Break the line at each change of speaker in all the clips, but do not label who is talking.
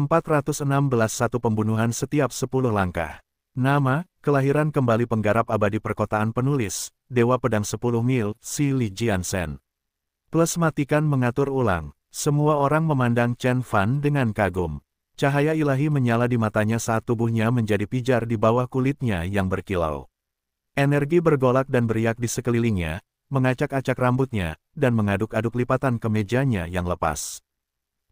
416 Satu pembunuhan setiap 10 langkah. Nama, kelahiran kembali penggarap abadi perkotaan penulis, Dewa Pedang 10 Mil, Si Li Jiansen. Plus matikan mengatur ulang. Semua orang memandang Chen Fan dengan kagum. Cahaya ilahi menyala di matanya saat tubuhnya menjadi pijar di bawah kulitnya yang berkilau. Energi bergolak dan beriak di sekelilingnya, mengacak-acak rambutnya, dan mengaduk-aduk lipatan kemejanya yang lepas.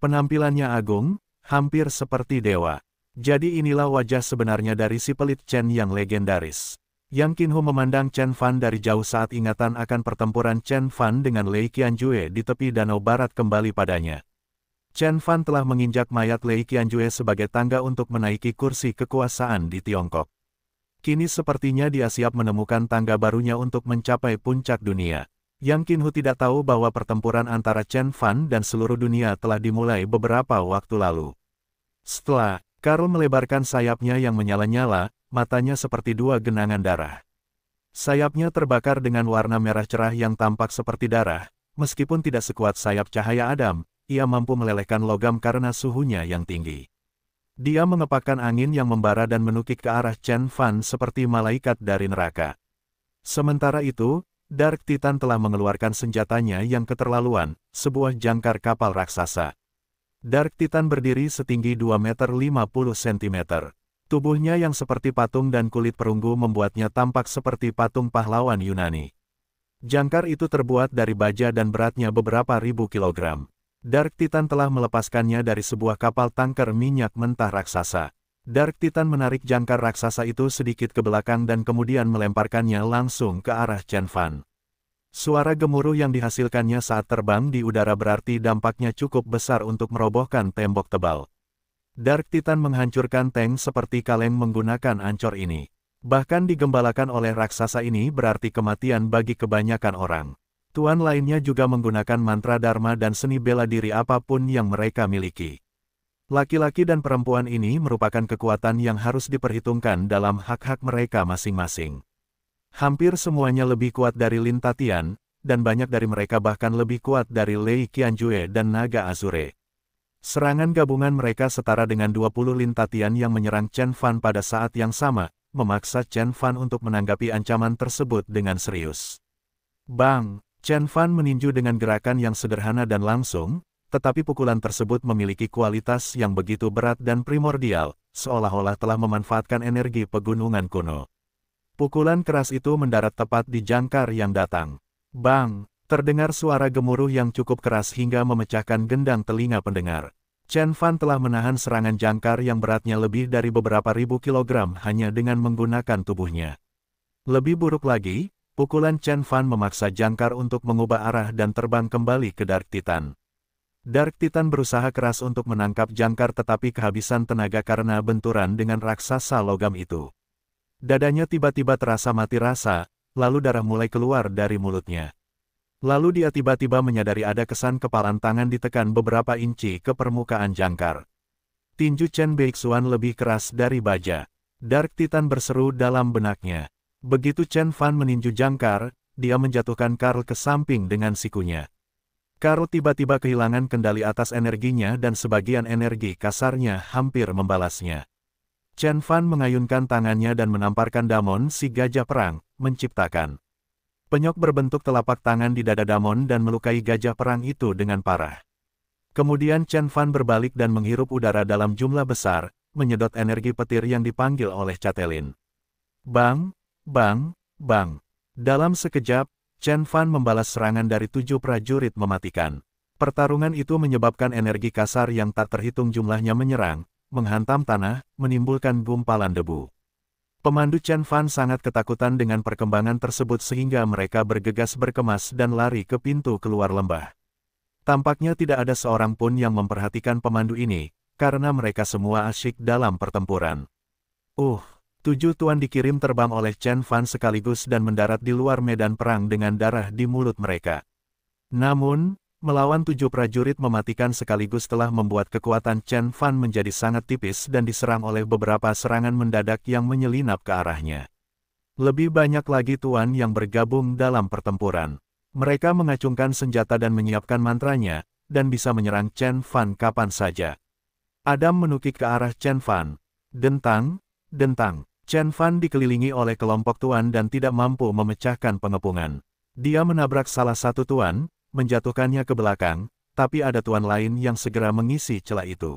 Penampilannya agung, hampir seperti dewa. Jadi inilah wajah sebenarnya dari si pelit Chen yang legendaris. Yang Qinhu memandang Chen Fan dari jauh saat ingatan akan pertempuran Chen Fan dengan Lei Qianjue di tepi danau barat kembali padanya. Chen Fan telah menginjak mayat Lei Qianjue sebagai tangga untuk menaiki kursi kekuasaan di Tiongkok. Kini sepertinya dia siap menemukan tangga barunya untuk mencapai puncak dunia. Yang Qinhu tidak tahu bahwa pertempuran antara Chen Fan dan seluruh dunia telah dimulai beberapa waktu lalu. Setelah Karl melebarkan sayapnya yang menyala-nyala, matanya seperti dua genangan darah. Sayapnya terbakar dengan warna merah cerah yang tampak seperti darah, meskipun tidak sekuat sayap cahaya Adam, ia mampu melelehkan logam karena suhunya yang tinggi. Dia mengepakkan angin yang membara dan menukik ke arah Chen Fan seperti malaikat dari neraka. Sementara itu, Dark Titan telah mengeluarkan senjatanya yang keterlaluan, sebuah jangkar kapal raksasa. Dark Titan berdiri setinggi 2 meter 50 cm. Tubuhnya yang seperti patung dan kulit perunggu membuatnya tampak seperti patung pahlawan Yunani. Jangkar itu terbuat dari baja dan beratnya beberapa ribu kilogram. Dark Titan telah melepaskannya dari sebuah kapal tanker minyak mentah raksasa. Dark Titan menarik jangkar raksasa itu sedikit ke belakang dan kemudian melemparkannya langsung ke arah Chen Fan. Suara gemuruh yang dihasilkannya saat terbang di udara berarti dampaknya cukup besar untuk merobohkan tembok tebal. Dark Titan menghancurkan tank seperti kaleng menggunakan ancor ini. Bahkan digembalakan oleh raksasa ini berarti kematian bagi kebanyakan orang. Tuan lainnya juga menggunakan mantra dharma dan seni bela diri apapun yang mereka miliki. Laki-laki dan perempuan ini merupakan kekuatan yang harus diperhitungkan dalam hak-hak mereka masing-masing. Hampir semuanya lebih kuat dari Lin Tatian, dan banyak dari mereka bahkan lebih kuat dari Lei Qianjue dan Naga Azure. Serangan gabungan mereka setara dengan 20 Lin Tatian yang menyerang Chen Fan pada saat yang sama, memaksa Chen Fan untuk menanggapi ancaman tersebut dengan serius. Bang! Chen Fan meninju dengan gerakan yang sederhana dan langsung, tetapi pukulan tersebut memiliki kualitas yang begitu berat dan primordial, seolah-olah telah memanfaatkan energi pegunungan kuno. Pukulan keras itu mendarat tepat di jangkar yang datang. Bang! Terdengar suara gemuruh yang cukup keras hingga memecahkan gendang telinga pendengar. Chen Fan telah menahan serangan jangkar yang beratnya lebih dari beberapa ribu kilogram hanya dengan menggunakan tubuhnya. Lebih buruk lagi, pukulan Chen Fan memaksa jangkar untuk mengubah arah dan terbang kembali ke Dark Titan. Dark Titan berusaha keras untuk menangkap jangkar tetapi kehabisan tenaga karena benturan dengan raksasa logam itu. Dadanya tiba-tiba terasa mati rasa, lalu darah mulai keluar dari mulutnya. Lalu dia tiba-tiba menyadari ada kesan kepalan tangan ditekan beberapa inci ke permukaan jangkar. Tinju Chen Beixuan lebih keras dari baja. Dark Titan berseru dalam benaknya. Begitu Chen Fan meninju jangkar, dia menjatuhkan Karl ke samping dengan sikunya. Karl tiba-tiba kehilangan kendali atas energinya dan sebagian energi kasarnya hampir membalasnya. Chen Fan mengayunkan tangannya dan menamparkan Damon si gajah perang, menciptakan penyok berbentuk telapak tangan di dada Damon dan melukai gajah perang itu dengan parah. Kemudian Chen Fan berbalik dan menghirup udara dalam jumlah besar, menyedot energi petir yang dipanggil oleh Catelyn. Bang! Bang! Bang! Dalam sekejap, Chen Fan membalas serangan dari 7 prajurit mematikan. Pertarungan itu menyebabkan energi kasar yang tak terhitung jumlahnya menyerang, menghantam tanah, menimbulkan gumpalan debu. Pemandu Chen Fan sangat ketakutan dengan perkembangan tersebut sehingga mereka bergegas berkemas dan lari ke pintu keluar lembah. Tampaknya tidak ada seorang pun yang memperhatikan pemandu ini, karena mereka semua asyik dalam pertempuran. 7 tuan dikirim terbang oleh Chen Fan sekaligus dan mendarat di luar medan perang dengan darah di mulut mereka. Namun, melawan 7 prajurit mematikan sekaligus telah membuat kekuatan Chen Fan menjadi sangat tipis dan diserang oleh beberapa serangan mendadak yang menyelinap ke arahnya. Lebih banyak lagi tuan yang bergabung dalam pertempuran. Mereka mengacungkan senjata dan menyiapkan mantranya, dan bisa menyerang Chen Fan kapan saja. Adam menukik ke arah Chen Fan. Dentang, dentang. Chen Fan dikelilingi oleh kelompok tuan dan tidak mampu memecahkan pengepungan. Dia menabrak salah satu tuan, menjatuhkannya ke belakang, tapi ada tuan lain yang segera mengisi celah itu.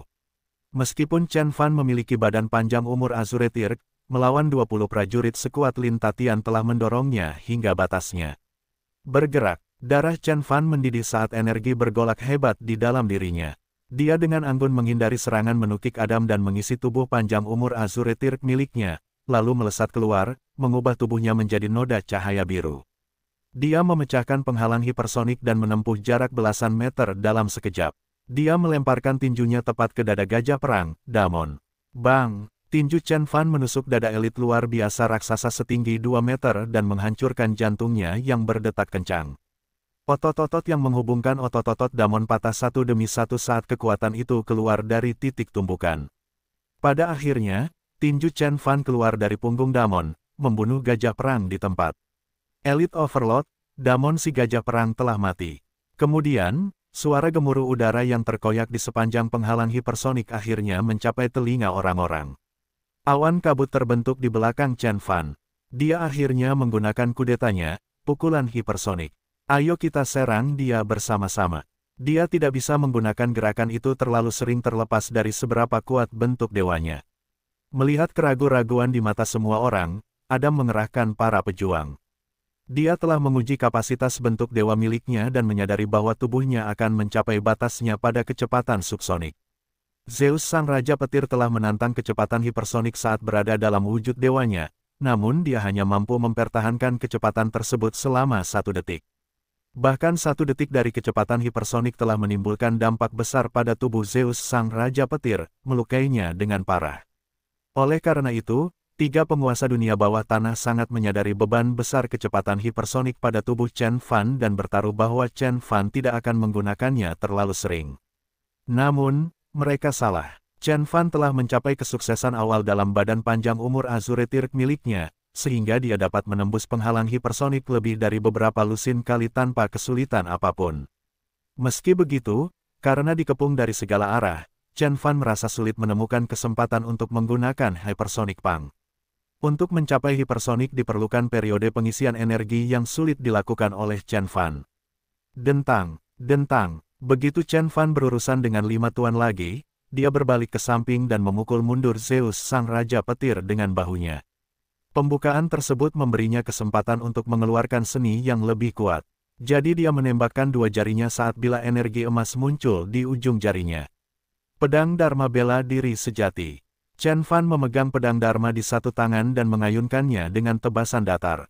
Meskipun Chen Fan memiliki badan panjang umur Azuretirk, melawan 20 prajurit sekuat Lin Tatian telah mendorongnya hingga batasnya. Bergerak, darah Chen Fan mendidih saat energi bergolak hebat di dalam dirinya. Dia dengan anggun menghindari serangan menukik Adam dan mengisi tubuh panjang umur Azuretirk miliknya, lalu melesat keluar, mengubah tubuhnya menjadi noda cahaya biru. Dia memecahkan penghalang hipersonik dan menempuh jarak belasan meter dalam sekejap. Dia melemparkan tinjunya tepat ke dada gajah perang, Damon. Bang! Tinju Chen Fan menusuk dada elit luar biasa raksasa setinggi 2 meter dan menghancurkan jantungnya yang berdetak kencang. Otot-otot yang menghubungkan otot-otot Damon patah satu demi satu saat kekuatan itu keluar dari titik tumpukan. Pada akhirnya, tinju Chen Fan keluar dari punggung Damon, membunuh gajah perang di tempat. Elite Overlord, Damon si gajah perang telah mati. Kemudian, suara gemuruh udara yang terkoyak di sepanjang penghalang hipersonik akhirnya mencapai telinga orang-orang. Awan kabut terbentuk di belakang Chen Fan. Dia akhirnya menggunakan kudetanya, pukulan hipersonik. Ayo kita serang dia bersama-sama. Dia tidak bisa menggunakan gerakan itu terlalu sering terlepas dari seberapa kuat bentuk dewanya. Melihat keraguan-raguan di mata semua orang, Adam mengerahkan para pejuang. Dia telah menguji kapasitas bentuk dewa miliknya dan menyadari bahwa tubuhnya akan mencapai batasnya pada kecepatan subsonik. Zeus sang Raja Petir telah menantang kecepatan hipersonik saat berada dalam wujud dewanya, namun dia hanya mampu mempertahankan kecepatan tersebut selama 1 detik. Bahkan 1 detik dari kecepatan hipersonik telah menimbulkan dampak besar pada tubuh Zeus sang Raja Petir, melukainya dengan parah. Oleh karena itu, 3 penguasa dunia bawah tanah sangat menyadari beban besar kecepatan hipersonik pada tubuh Chen Fan dan bertaruh bahwa Chen Fan tidak akan menggunakannya terlalu sering. Namun, mereka salah. Chen Fan telah mencapai kesuksesan awal dalam badan panjang umur Azuretirk miliknya, sehingga dia dapat menembus penghalang hipersonik lebih dari beberapa lusin kali tanpa kesulitan apapun. Meski begitu, karena dikepung dari segala arah, Chen Fan merasa sulit menemukan kesempatan untuk menggunakan Hypersonic Pang. Untuk mencapai hipersonik diperlukan periode pengisian energi yang sulit dilakukan oleh Chen Fan. Dentang, dentang. Begitu Chen Fan berurusan dengan 5 tuan lagi, dia berbalik ke samping dan memukul mundur Zeus sang Raja Petir dengan bahunya. Pembukaan tersebut memberinya kesempatan untuk mengeluarkan seni yang lebih kuat. Jadi dia menembakkan 2 jarinya saat bila energi emas muncul di ujung jarinya. Pedang Dharma bela diri sejati. Chen Fan memegang pedang Dharma di satu tangan dan mengayunkannya dengan tebasan datar.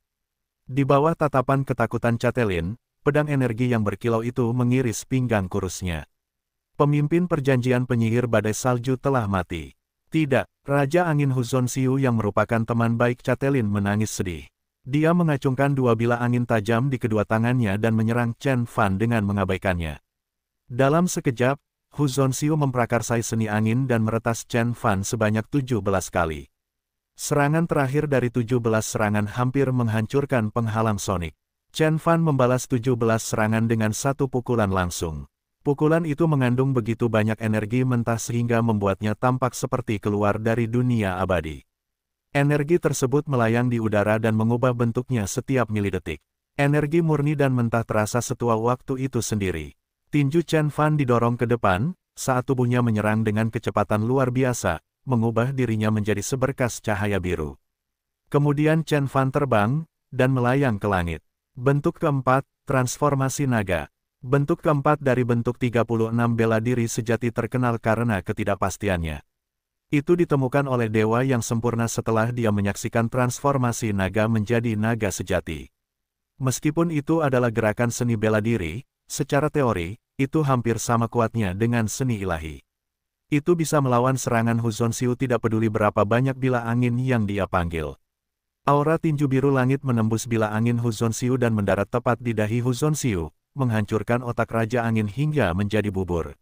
Di bawah tatapan ketakutan Catelyn, pedang energi yang berkilau itu mengiris pinggang kurusnya. Pemimpin perjanjian penyihir badai salju telah mati. Tidak, Raja Angin Huzon Siu yang merupakan teman baik Catelyn menangis sedih. Dia mengacungkan 2 bilah angin tajam di kedua tangannya dan menyerang Chen Fan dengan mengabaikannya. Dalam sekejap, Huzon Siu memprakarsai seni angin dan meretas Chen Fan sebanyak 17 kali. Serangan terakhir dari 17 serangan hampir menghancurkan penghalang sonik. Chen Fan membalas 17 serangan dengan 1 pukulan langsung. Pukulan itu mengandung begitu banyak energi mentah sehingga membuatnya tampak seperti keluar dari dunia abadi. Energi tersebut melayang di udara dan mengubah bentuknya setiap milidetik. Energi murni dan mentah terasa setua waktu itu sendiri. Tinju Chen Fan didorong ke depan, saat tubuhnya menyerang dengan kecepatan luar biasa, mengubah dirinya menjadi seberkas cahaya biru. Kemudian Chen Fan terbang, dan melayang ke langit. Bentuk keempat, transformasi naga. Bentuk keempat dari bentuk 36 bela diri sejati terkenal karena ketidakpastiannya. Itu ditemukan oleh dewa yang sempurna setelah dia menyaksikan transformasi naga menjadi naga sejati. Meskipun itu adalah gerakan seni bela diri, secara teori, itu hampir sama kuatnya dengan seni ilahi. Itu bisa melawan serangan Huzon Siu tidak peduli berapa banyak bilah angin yang dia panggil. Aura tinju biru langit menembus bilah angin Huzon Siu dan mendarat tepat di dahi Huzon Siu, menghancurkan otak Raja Angin hingga menjadi bubur.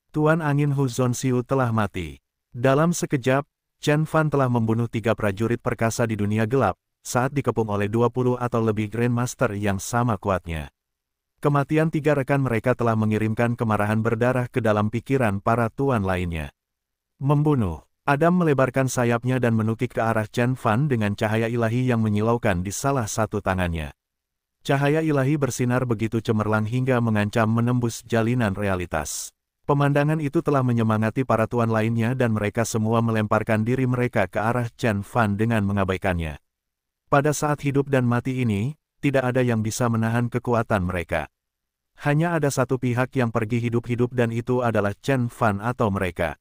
Tuan Angin Huzon Siu telah mati. Dalam sekejap, Chen Fan telah membunuh 3 prajurit perkasa di dunia gelap, saat dikepung oleh 20 atau lebih Grandmaster yang sama kuatnya. Kematian 3 rekan mereka telah mengirimkan kemarahan berdarah ke dalam pikiran para tuan lainnya. Membunuh. Adam melebarkan sayapnya dan menukik ke arah Chen Fan dengan cahaya ilahi yang menyilaukan di salah satu tangannya. Cahaya ilahi bersinar begitu cemerlang hingga mengancam menembus jalinan realitas. Pemandangan itu telah menyemangati para tuan lainnya dan mereka semua melemparkan diri mereka ke arah Chen Fan dengan mengabaikannya. Pada saat hidup dan mati ini, tidak ada yang bisa menahan kekuatan mereka. Hanya ada satu pihak yang pergi hidup-hidup dan itu adalah Chen Fan atau mereka.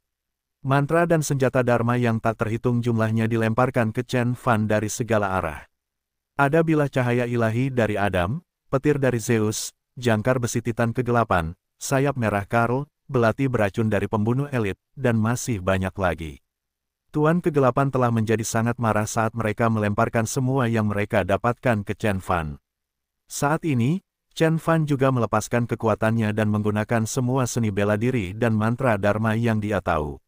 Mantra dan senjata Dharma yang tak terhitung jumlahnya dilemparkan ke Chen Fan dari segala arah. Ada bilah cahaya ilahi dari Adam, petir dari Zeus, jangkar besi Titan kegelapan, sayap merah Karl, belati beracun dari pembunuh elit, dan masih banyak lagi. Tuan kegelapan telah menjadi sangat marah saat mereka melemparkan semua yang mereka dapatkan ke Chen Fan. Saat ini, Chen Fan juga melepaskan kekuatannya dan menggunakan semua seni bela diri dan mantra Dharma yang dia tahu.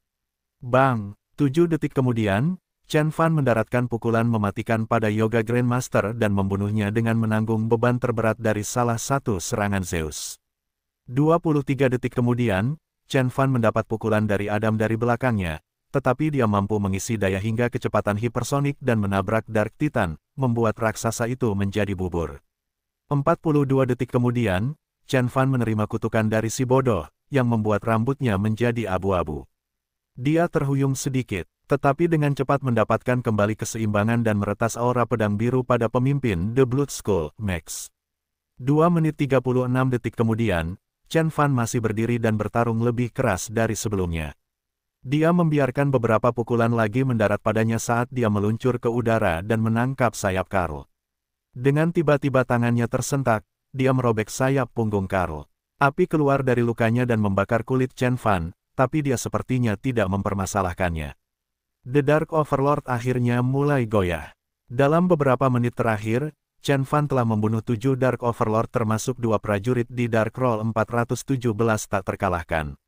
Bang! 7 detik kemudian, Chen Fan mendaratkan pukulan mematikan pada Yoga Grandmaster dan membunuhnya dengan menanggung beban terberat dari salah satu serangan Zeus. 23 detik kemudian, Chen Fan mendapat pukulan dari Adam dari belakangnya, tetapi dia mampu mengisi daya hingga kecepatan hipersonik dan menabrak Dark Titan, membuat raksasa itu menjadi bubur. 42 detik kemudian, Chen Fan menerima kutukan dari si bodoh, yang membuat rambutnya menjadi abu-abu. Dia terhuyung sedikit, tetapi dengan cepat mendapatkan kembali keseimbangan dan meretas aura pedang biru pada pemimpin The Blood Skull, Max. 2 menit 36 detik kemudian, Chen Fan masih berdiri dan bertarung lebih keras dari sebelumnya. Dia membiarkan beberapa pukulan lagi mendarat padanya saat dia meluncur ke udara dan menangkap sayap Karl. Dengan tiba-tiba tangannya tersentak, dia merobek sayap punggung Karl. Api keluar dari lukanya dan membakar kulit Chen Fan, tapi dia sepertinya tidak mempermasalahkannya. The Dark Overlord akhirnya mulai goyah. Dalam beberapa menit terakhir, Chen Fan telah membunuh 7 Dark Overlord termasuk 2 prajurit di Dark Roll 417 tak terkalahkan.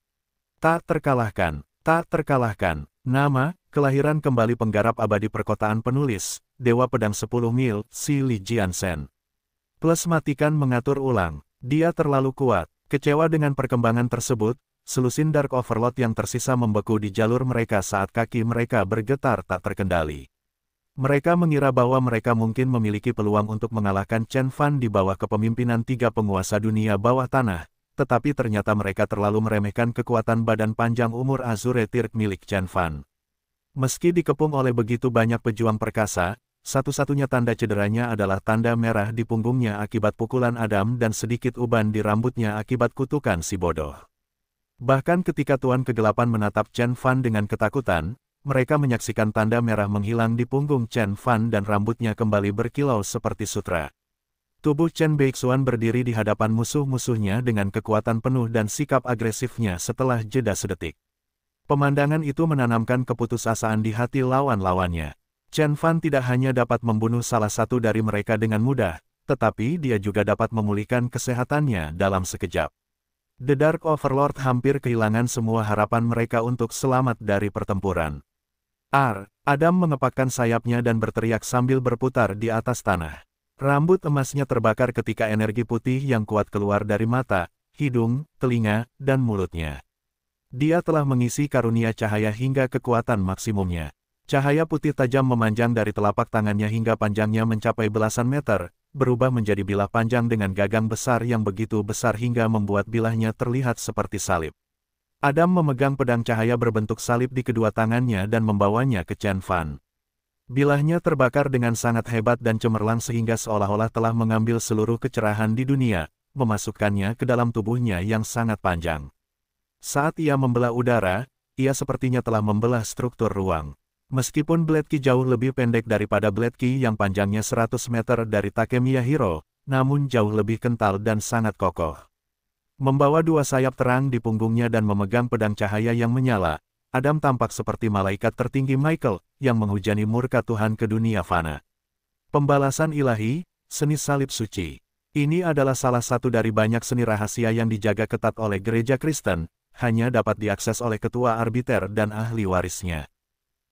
Tak terkalahkan, tak terkalahkan. Nama, kelahiran kembali penggarap abadi perkotaan penulis, Dewa Pedang 10 Mil, Si Li Jiansen. Plus matikan mengatur ulang. Dia terlalu kuat. Kecewa dengan perkembangan tersebut, selusin Dark Overlord yang tersisa membeku di jalur mereka saat kaki mereka bergetar tak terkendali. Mereka mengira bahwa mereka mungkin memiliki peluang untuk mengalahkan Chen Fan di bawah kepemimpinan 3 penguasa dunia bawah tanah, tetapi ternyata mereka terlalu meremehkan kekuatan badan panjang umur Azure Tirk milik Chen Fan. Meski dikepung oleh begitu banyak pejuang perkasa, satu-satunya tanda cederanya adalah tanda merah di punggungnya akibat pukulan Adam dan sedikit uban di rambutnya akibat kutukan si bodoh. Bahkan ketika Tuan Kegelapan menatap Chen Fan dengan ketakutan, mereka menyaksikan tanda merah menghilang di punggung Chen Fan dan rambutnya kembali berkilau seperti sutra. Tubuh Chen Beixuan berdiri di hadapan musuh-musuhnya dengan kekuatan penuh dan sikap agresifnya setelah jeda sedetik. Pemandangan itu menanamkan keputusasaan di hati lawan-lawannya. Chen Fan tidak hanya dapat membunuh salah satu dari mereka dengan mudah, tetapi dia juga dapat memulihkan kesehatannya dalam sekejap. The Dark Overlord hampir kehilangan semua harapan mereka untuk selamat dari pertempuran. Adam mengepakkan sayapnya dan berteriak sambil berputar di atas tanah. Rambut emasnya terbakar ketika energi putih yang kuat keluar dari mata, hidung, telinga, dan mulutnya. Dia telah mengisi karunia cahaya hingga kekuatan maksimumnya. Cahaya putih tajam memanjang dari telapak tangannya hingga panjangnya mencapai belasan meter, berubah menjadi bilah panjang dengan gagang besar yang begitu besar hingga membuat bilahnya terlihat seperti salib. Adam memegang pedang cahaya berbentuk salib di kedua tangannya dan membawanya ke Chen Fan. Bilahnya terbakar dengan sangat hebat dan cemerlang sehingga seolah-olah telah mengambil seluruh kecerahan di dunia, memasukkannya ke dalam tubuhnya yang sangat panjang. Saat ia membelah udara, ia sepertinya telah membelah struktur ruang. Meskipun Blade Ki jauh lebih pendek daripada Blade Ki yang panjangnya 100 meter dari Takemiya Hero, namun jauh lebih kental dan sangat kokoh. Membawa 2 sayap terang di punggungnya dan memegang pedang cahaya yang menyala, Adam tampak seperti malaikat tertinggi Michael, yang menghujani murka Tuhan ke dunia fana. Pembalasan ilahi, seni salib suci. Ini adalah salah satu dari banyak seni rahasia yang dijaga ketat oleh gereja Kristen, hanya dapat diakses oleh ketua arbiter dan ahli warisnya.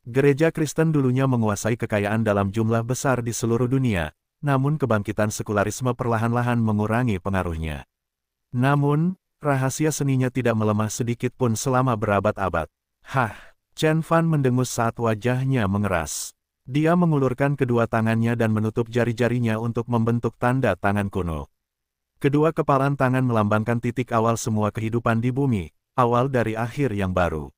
Gereja Kristen dulunya menguasai kekayaan dalam jumlah besar di seluruh dunia, namun kebangkitan sekularisme perlahan-lahan mengurangi pengaruhnya. Namun, rahasia seninya tidak melemah sedikit pun selama berabad-abad. Chen Fan mendengus saat wajahnya mengeras. Dia mengulurkan kedua tangannya dan menutup jari-jarinya untuk membentuk tanda tangan kuno. Kedua kepalan tangan melambangkan titik awal semua kehidupan di bumi, awal dari akhir yang baru.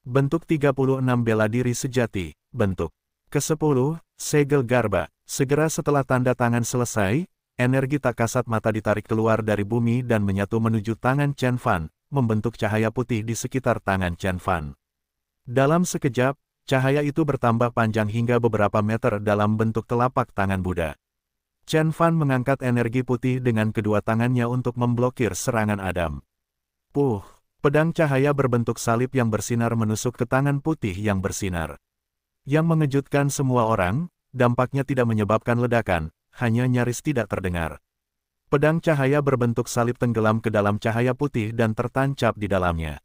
Bentuk 36 bela diri sejati, bentuk ke-10, segel garba. Segera setelah tanda tangan selesai, energi tak kasat mata ditarik keluar dari bumi dan menyatu menuju tangan Chen Fan, membentuk cahaya putih di sekitar tangan Chen Fan. Dalam sekejap, cahaya itu bertambah panjang hingga beberapa meter dalam bentuk telapak tangan Buddha. Chen Fan mengangkat energi putih dengan kedua tangannya untuk memblokir serangan Adam. Pedang cahaya berbentuk salib yang bersinar menusuk ke tangan putih yang bersinar. Yang mengejutkan semua orang, dampaknya tidak menyebabkan ledakan, hanya nyaris tidak terdengar. Pedang cahaya berbentuk salib tenggelam ke dalam cahaya putih dan tertancap di dalamnya.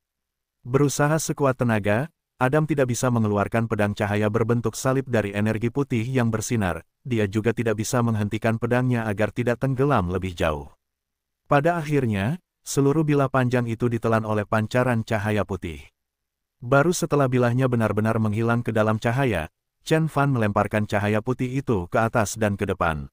Berusaha sekuat tenaga, Adam tidak bisa mengeluarkan pedang cahaya berbentuk salib dari energi putih yang bersinar, dia juga tidak bisa menghentikan pedangnya agar tidak tenggelam lebih jauh. Pada akhirnya, seluruh bilah panjang itu ditelan oleh pancaran cahaya putih. Baru setelah bilahnya benar-benar menghilang ke dalam cahaya, Chen Fan melemparkan cahaya putih itu ke atas dan ke depan.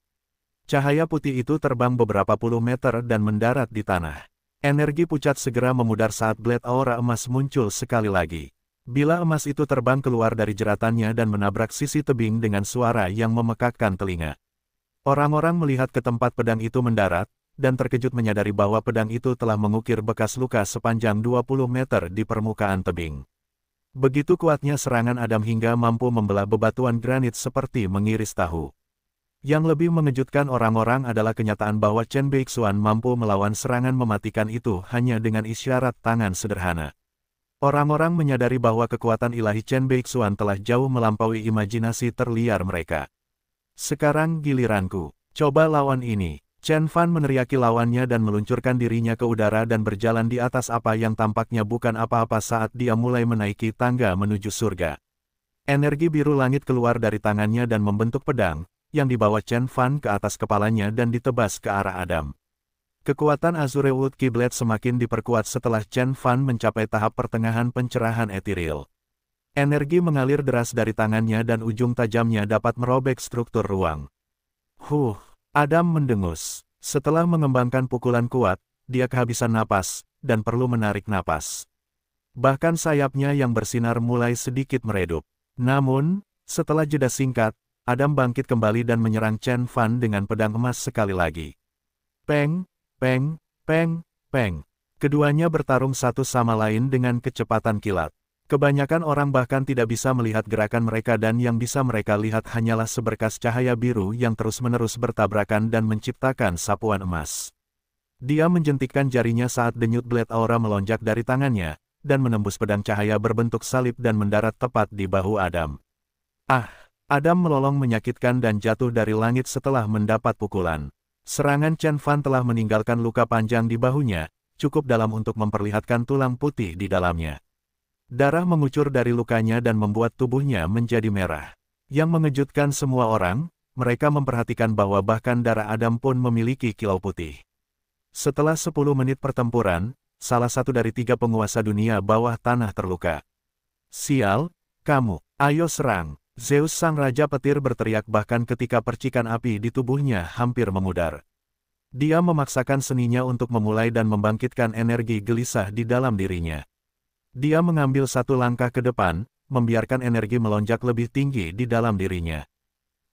Cahaya putih itu terbang beberapa puluh meter dan mendarat di tanah. Energi pucat segera memudar saat blade aura emas muncul sekali lagi. Bilah emas itu terbang keluar dari jeratannya dan menabrak sisi tebing dengan suara yang memekakkan telinga. Orang-orang melihat ke tempat pedang itu mendarat, dan terkejut menyadari bahwa pedang itu telah mengukir bekas luka sepanjang 20 meter di permukaan tebing. Begitu kuatnya serangan Adam hingga mampu membelah bebatuan granit seperti mengiris tahu. Yang lebih mengejutkan orang-orang adalah kenyataan bahwa Chen Beixuan mampu melawan serangan mematikan itu hanya dengan isyarat tangan sederhana. Orang-orang menyadari bahwa kekuatan ilahi Chen Beixuan telah jauh melampaui imajinasi terliar mereka. Sekarang giliranku, coba lawan ini. Chen Fan meneriaki lawannya dan meluncurkan dirinya ke udara dan berjalan di atas apa yang tampaknya bukan apa-apa saat dia mulai menaiki tangga menuju surga. Energi biru langit keluar dari tangannya dan membentuk pedang, yang dibawa Chen Fan ke atas kepalanya dan ditebas ke arah Adam. Kekuatan Azure Wood Keyblade semakin diperkuat setelah Chen Fan mencapai tahap pertengahan pencerahan etiril. Energi mengalir deras dari tangannya dan ujung tajamnya dapat merobek struktur ruang. Adam mendengus. Setelah mengembangkan pukulan kuat, dia kehabisan napas, dan perlu menarik napas. Bahkan sayapnya yang bersinar mulai sedikit meredup. Namun, setelah jeda singkat, Adam bangkit kembali dan menyerang Chen Fan dengan pedang emas sekali lagi. Peng! Peng, peng, peng. Keduanya bertarung satu sama lain dengan kecepatan kilat. Kebanyakan orang bahkan tidak bisa melihat gerakan mereka dan yang bisa mereka lihat hanyalah seberkas cahaya biru yang terus-menerus bertabrakan dan menciptakan sapuan emas. Dia menjentikkan jarinya saat denyut blade aura melonjak dari tangannya, dan menembus pedang cahaya berbentuk salib dan mendarat tepat di bahu Adam. Adam melolong menyakitkan dan jatuh dari langit setelah mendapat pukulan. Serangan Chen Fan telah meninggalkan luka panjang di bahunya, cukup dalam untuk memperlihatkan tulang putih di dalamnya. Darah mengucur dari lukanya dan membuat tubuhnya menjadi merah. Yang mengejutkan semua orang, mereka memperhatikan bahwa bahkan darah Adam pun memiliki kilau putih. Setelah 10 menit pertempuran, salah satu dari 3 penguasa dunia bawah tanah terluka. Sial, kamu, ayo serang! Zeus sang raja petir berteriak bahkan ketika percikan api di tubuhnya hampir memudar. Dia memaksakan seninya untuk memulai dan membangkitkan energi gelisah di dalam dirinya. Dia mengambil satu langkah ke depan, membiarkan energi melonjak lebih tinggi di dalam dirinya.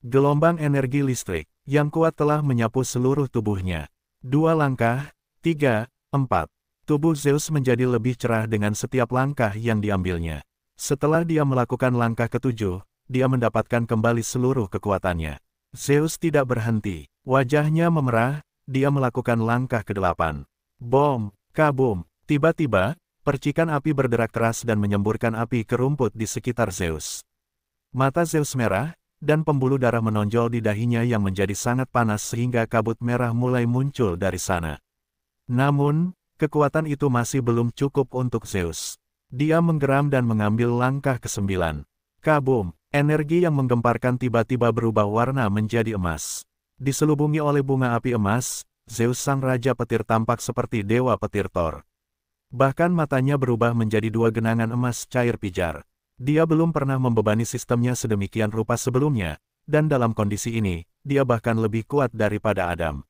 Gelombang energi listrik yang kuat telah menyapu seluruh tubuhnya. 2 langkah, 3, 4. Tubuh Zeus menjadi lebih cerah dengan setiap langkah yang diambilnya. Setelah dia melakukan langkah ke-7, dia mendapatkan kembali seluruh kekuatannya. Zeus tidak berhenti. Wajahnya memerah, dia melakukan langkah ke-8. Bom, kabum. Tiba-tiba, percikan api berderak keras dan menyemburkan api ke rumput di sekitar Zeus. Mata Zeus merah, dan pembuluh darah menonjol di dahinya yang menjadi sangat panas sehingga kabut merah mulai muncul dari sana. Namun, kekuatan itu masih belum cukup untuk Zeus. Dia menggeram dan mengambil langkah ke-9. Kabum. Energi yang menggemparkan tiba-tiba berubah warna menjadi emas. Diselubungi oleh bunga api emas, Zeus sang raja petir tampak seperti dewa petir Thor. Bahkan matanya berubah menjadi 2 genangan emas cair pijar. Dia belum pernah membebani sistemnya sedemikian rupa sebelumnya, dan dalam kondisi ini, dia bahkan lebih kuat daripada Adam.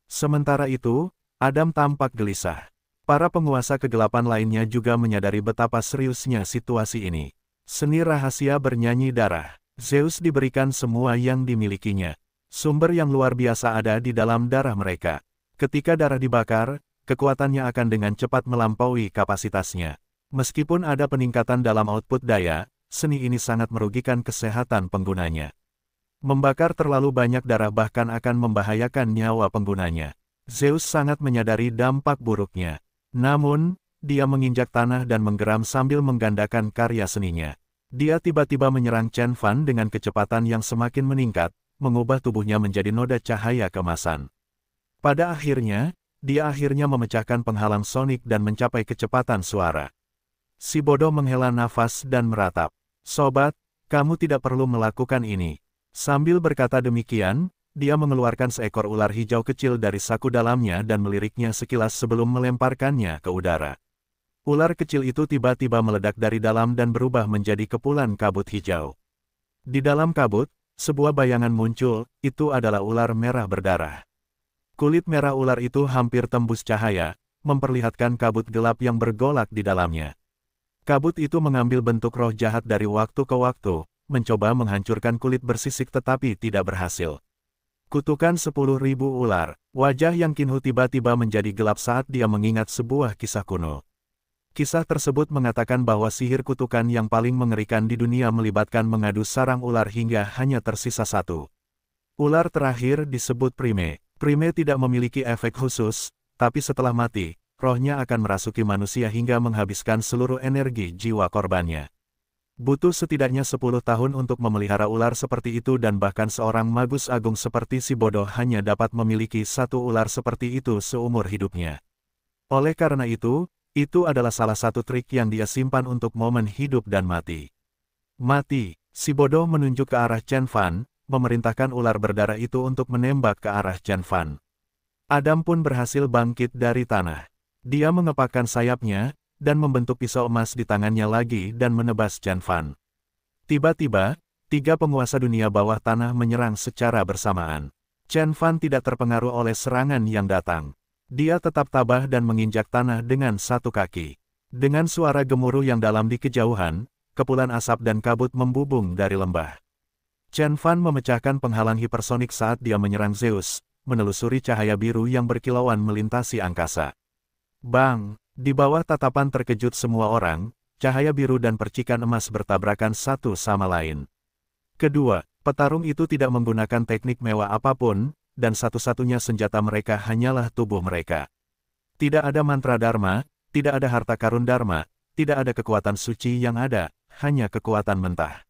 Sementara itu, Adam tampak gelisah. Para penguasa kegelapan lainnya juga menyadari betapa seriusnya situasi ini. Seni rahasia bernyanyi darah. Zeus diberikan semua yang dimilikinya. Sumber yang luar biasa ada di dalam darah mereka. Ketika darah dibakar, kekuatannya akan dengan cepat melampaui kapasitasnya. Meskipun ada peningkatan dalam output daya, seni ini sangat merugikan kesehatan penggunanya. Membakar terlalu banyak darah bahkan akan membahayakan nyawa penggunanya. Zeus sangat menyadari dampak buruknya. Namun, dia menginjak tanah dan menggeram sambil menggandakan karya seninya. Dia tiba-tiba menyerang Chen Fan dengan kecepatan yang semakin meningkat, mengubah tubuhnya menjadi noda cahaya kemasan. Pada akhirnya, dia memecahkan penghalang sonik dan mencapai kecepatan suara. Si bodoh menghela nafas dan meratap. Sobat, kamu tidak perlu melakukan ini. Sambil berkata demikian, dia mengeluarkan seekor ular hijau kecil dari saku dalamnya dan meliriknya sekilas sebelum melemparkannya ke udara. Ular kecil itu tiba-tiba meledak dari dalam dan berubah menjadi kepulan kabut hijau. Di dalam kabut, sebuah bayangan muncul, itu adalah ular merah berdarah. Kulit merah ular itu hampir tembus cahaya, memperlihatkan kabut gelap yang bergolak di dalamnya. Kabut itu mengambil bentuk roh jahat dari waktu ke waktu, mencoba menghancurkan kulit bersisik tetapi tidak berhasil. Kutukan 10.000 ular, wajah Yang Qinhu tiba-tiba menjadi gelap saat dia mengingat sebuah kisah kuno. Kisah tersebut mengatakan bahwa sihir kutukan yang paling mengerikan di dunia melibatkan mengadu sarang ular hingga hanya tersisa satu. Ular terakhir disebut Prime. Prime tidak memiliki efek khusus, tapi setelah mati, rohnya akan merasuki manusia hingga menghabiskan seluruh energi jiwa korbannya. Butuh setidaknya 10 tahun untuk memelihara ular seperti itu dan bahkan seorang magus agung seperti si bodoh hanya dapat memiliki satu ular seperti itu seumur hidupnya. Oleh karena itu adalah salah satu trik yang dia simpan untuk momen hidup dan mati. Mati, si bodoh menunjuk ke arah Chen Fan, memerintahkan ular berdarah itu untuk menembak ke arah Chen Fan. Adam pun berhasil bangkit dari tanah. Dia mengepakkan sayapnya, dan membentuk pisau emas di tangannya lagi dan menebas Chen Fan. Tiba-tiba, 3 penguasa dunia bawah tanah menyerang secara bersamaan. Chen Fan tidak terpengaruh oleh serangan yang datang. Dia tetap tabah dan menginjak tanah dengan satu kaki. Dengan suara gemuruh yang dalam di kejauhan, kepulan asap dan kabut membubung dari lembah. Chen Fan memecahkan penghalang hipersonik saat dia menyerang Zeus, menelusuri cahaya biru yang berkilauan melintasi angkasa. Bang! Di bawah tatapan terkejut semua orang, cahaya biru dan percikan emas bertabrakan satu sama lain. Kedua, petarung itu tidak menggunakan teknik mewah apapun, dan satu-satunya senjata mereka hanyalah tubuh mereka. Tidak ada mantra Dharma, tidak ada harta karun Dharma, tidak ada kekuatan suci yang ada, hanya kekuatan mentah.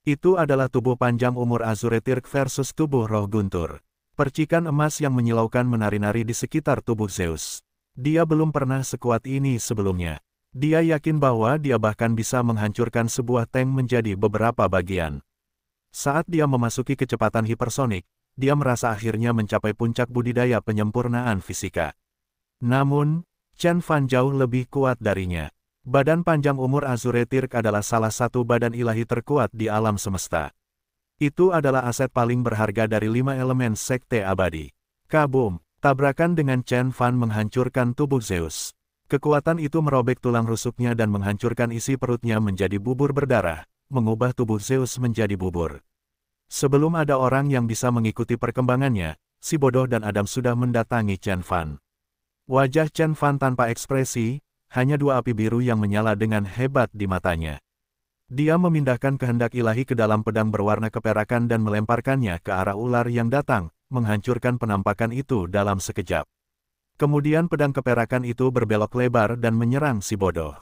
Itu adalah tubuh panjang umur Azuretirk versus tubuh roh guntur. Percikan emas yang menyilaukan menari-nari di sekitar tubuh Zeus. Dia belum pernah sekuat ini sebelumnya. Dia yakin bahwa dia bahkan bisa menghancurkan sebuah tank menjadi beberapa bagian. Saat dia memasuki kecepatan hipersonik, dia merasa akhirnya mencapai puncak budidaya penyempurnaan fisika. Namun, Chen Fan jauh lebih kuat darinya. Badan panjang umur Azuretirk adalah salah satu badan ilahi terkuat di alam semesta. Itu adalah aset paling berharga dari 5 elemen sekte abadi. Kabum! Tabrakan dengan Chen Fan menghancurkan tubuh Zeus. Kekuatan itu merobek tulang rusuknya dan menghancurkan isi perutnya menjadi bubur berdarah, mengubah tubuh Zeus menjadi bubur. Sebelum ada orang yang bisa mengikuti perkembangannya, si bodoh dan Adam sudah mendatangi Chen Fan. Wajah Chen Fan tanpa ekspresi, hanya 2 api biru yang menyala dengan hebat di matanya. Dia memindahkan kehendak ilahi ke dalam pedang berwarna keperakan dan melemparkannya ke arah ular yang datang, menghancurkan penampakan itu dalam sekejap. Kemudian pedang keperakan itu berbelok lebar dan menyerang si bodoh.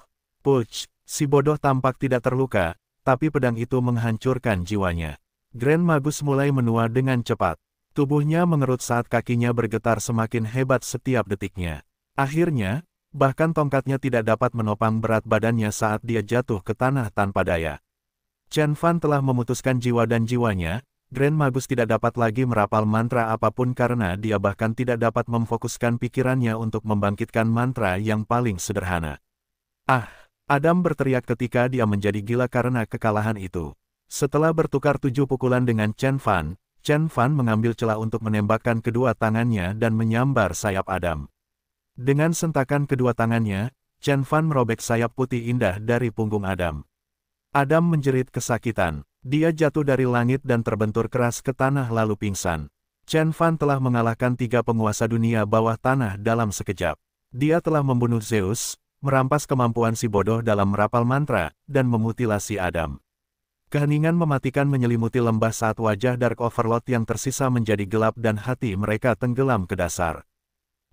Puch! Si bodoh tampak tidak terluka, tapi pedang itu menghancurkan jiwanya. Grand Magus mulai menua dengan cepat. Tubuhnya mengerut saat kakinya bergetar semakin hebat setiap detiknya. Akhirnya, bahkan tongkatnya tidak dapat menopang berat badannya saat dia jatuh ke tanah tanpa daya. Chen Fan telah memutuskan jiwa dan jiwanya. Grand Magus tidak dapat lagi merapal mantra apapun karena dia bahkan tidak dapat memfokuskan pikirannya untuk membangkitkan mantra yang paling sederhana. Ah! Adam berteriak ketika dia menjadi gila karena kekalahan itu. Setelah bertukar 7 pukulan dengan Chen Fan mengambil celah untuk menembakkan kedua tangannya dan menyambar sayap Adam. Dengan sentakan kedua tangannya, Chen Fan merobek sayap putih indah dari punggung Adam. Adam menjerit kesakitan. Dia jatuh dari langit dan terbentur keras ke tanah lalu pingsan. Chen Fan telah mengalahkan 3 penguasa dunia bawah tanah dalam sekejap. Dia telah membunuh Zeus, merampas kemampuan si bodoh dalam merapal mantra, dan memutilasi Adam. Keheningan mematikan menyelimuti lembah saat wajah Dark Overlord yang tersisa menjadi gelap dan hati mereka tenggelam ke dasar.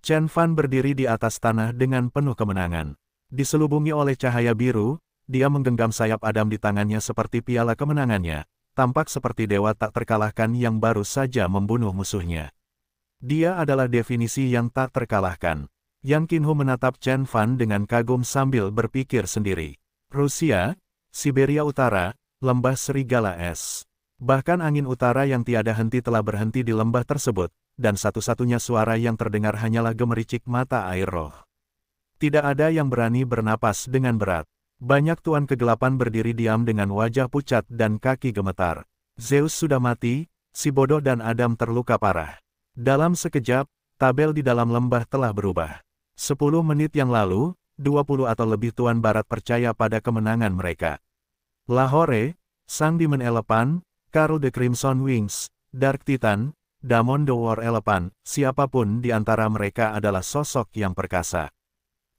Chen Fan berdiri di atas tanah dengan penuh kemenangan. Diselubungi oleh cahaya biru, dia menggenggam sayap Adam di tangannya seperti piala kemenangannya, tampak seperti dewa tak terkalahkan yang baru saja membunuh musuhnya. Dia adalah definisi yang tak terkalahkan. Yang Qinhu menatap Chen Fan dengan kagum sambil berpikir sendiri. Rusia, Siberia Utara, Lembah Serigala Es. Bahkan angin utara yang tiada henti telah berhenti di lembah tersebut, dan satu-satunya suara yang terdengar hanyalah gemericik mata air roh. Tidak ada yang berani bernapas dengan berat. Banyak tuan kegelapan berdiri diam dengan wajah pucat dan kaki gemetar. Zeus sudah mati, si bodoh dan Adam terluka parah. Dalam sekejap, tabel di dalam lembah telah berubah. 10 menit yang lalu, 20 atau lebih tuan barat percaya pada kemenangan mereka. Lahore, Sang Demon Elephant, Karl the Crimson Wings, Dark Titan, Damon the War Elephant, siapapun di antara mereka adalah sosok yang perkasa.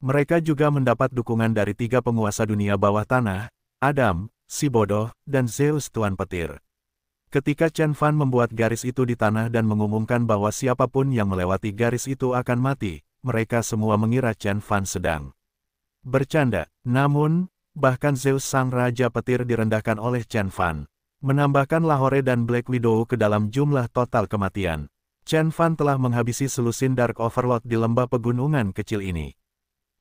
Mereka juga mendapat dukungan dari 3 penguasa dunia bawah tanah, Adam, si bodoh, dan Zeus Tuan Petir. Ketika Chen Fan membuat garis itu di tanah dan mengumumkan bahwa siapapun yang melewati garis itu akan mati, mereka semua mengira Chen Fan sedang bercanda. Namun, bahkan Zeus Sang Raja Petir direndahkan oleh Chen Fan, menambahkan Lahore dan Black Widow ke dalam jumlah total kematian. Chen Fan telah menghabisi selusin Dark Overlord di lembah pegunungan kecil ini.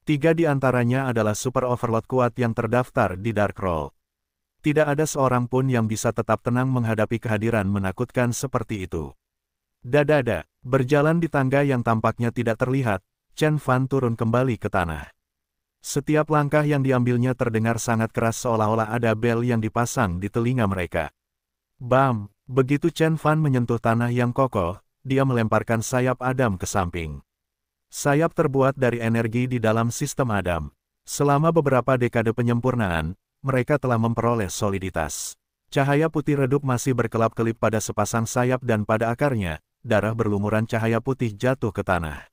3 di antaranya adalah Super Overlord kuat yang terdaftar di Dark Roll. Tidak ada seorang pun yang bisa tetap tenang menghadapi kehadiran menakutkan seperti itu. Dadada, berjalan di tangga yang tampaknya tidak terlihat, Chen Fan turun kembali ke tanah. Setiap langkah yang diambilnya terdengar sangat keras seolah-olah ada bel yang dipasang di telinga mereka. Bam! Begitu Chen Fan menyentuh tanah yang kokoh, dia melemparkan sayap Adam ke samping. Sayap terbuat dari energi di dalam sistem Adam. Selama beberapa dekade penyempurnaan, mereka telah memperoleh soliditas. Cahaya putih redup masih berkelap-kelip pada sepasang sayap dan pada akarnya, darah berlumuran cahaya putih jatuh ke tanah.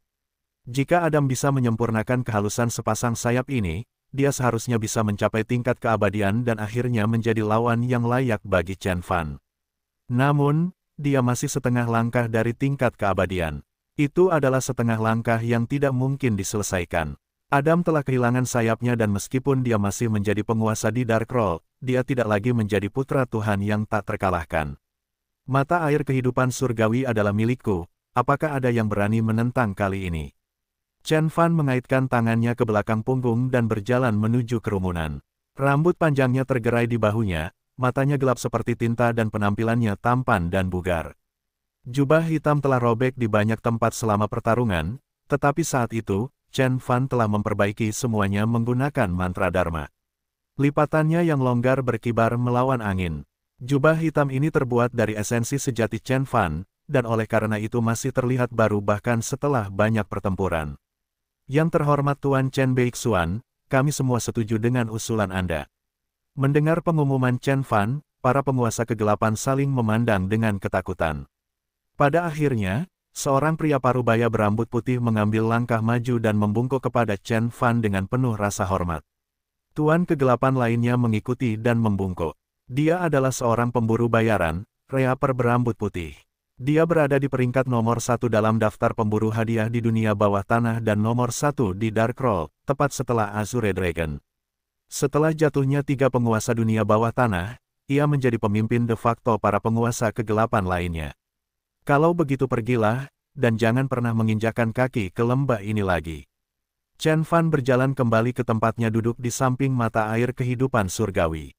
Jika Adam bisa menyempurnakan kehalusan sepasang sayap ini, dia seharusnya bisa mencapai tingkat keabadian dan akhirnya menjadi lawan yang layak bagi Chen Fan. Namun, dia masih setengah langkah dari tingkat keabadian. Itu adalah setengah langkah yang tidak mungkin diselesaikan. Adam telah kehilangan sayapnya dan meskipun dia masih menjadi penguasa di Dark Roll, dia tidak lagi menjadi putra Tuhan yang tak terkalahkan. Mata air kehidupan surgawi adalah milikku, apakah ada yang berani menentang kali ini? Chen Fan mengaitkan tangannya ke belakang punggung dan berjalan menuju kerumunan. Rambut panjangnya tergerai di bahunya, matanya gelap seperti tinta dan penampilannya tampan dan bugar. Jubah hitam telah robek di banyak tempat selama pertarungan, tetapi saat itu, Chen Fan telah memperbaiki semuanya menggunakan mantra Dharma. Lipatannya yang longgar berkibar melawan angin. Jubah hitam ini terbuat dari esensi sejati Chen Fan, dan oleh karena itu masih terlihat baru bahkan setelah banyak pertempuran. Yang terhormat Tuan Chen Beixuan, kami semua setuju dengan usulan Anda. Mendengar pengumuman Chen Fan, para penguasa kegelapan saling memandang dengan ketakutan. Pada akhirnya, seorang pria parubaya berambut putih mengambil langkah maju dan membungkuk kepada Chen Fan dengan penuh rasa hormat. Tuan kegelapan lainnya mengikuti dan membungkuk. Dia adalah seorang pemburu bayaran, Reaper berambut putih. Dia berada di peringkat nomor 1 dalam daftar pemburu hadiah di dunia bawah tanah dan nomor 1 di Dark Roll, tepat setelah Azure Dragon. Setelah jatuhnya 3 penguasa dunia bawah tanah, ia menjadi pemimpin de facto para penguasa kegelapan lainnya. Kalau begitu pergilah, dan jangan pernah menginjakkan kaki ke lembah ini lagi. Chen Fan berjalan kembali ke tempatnya duduk di samping mata air kehidupan surgawi.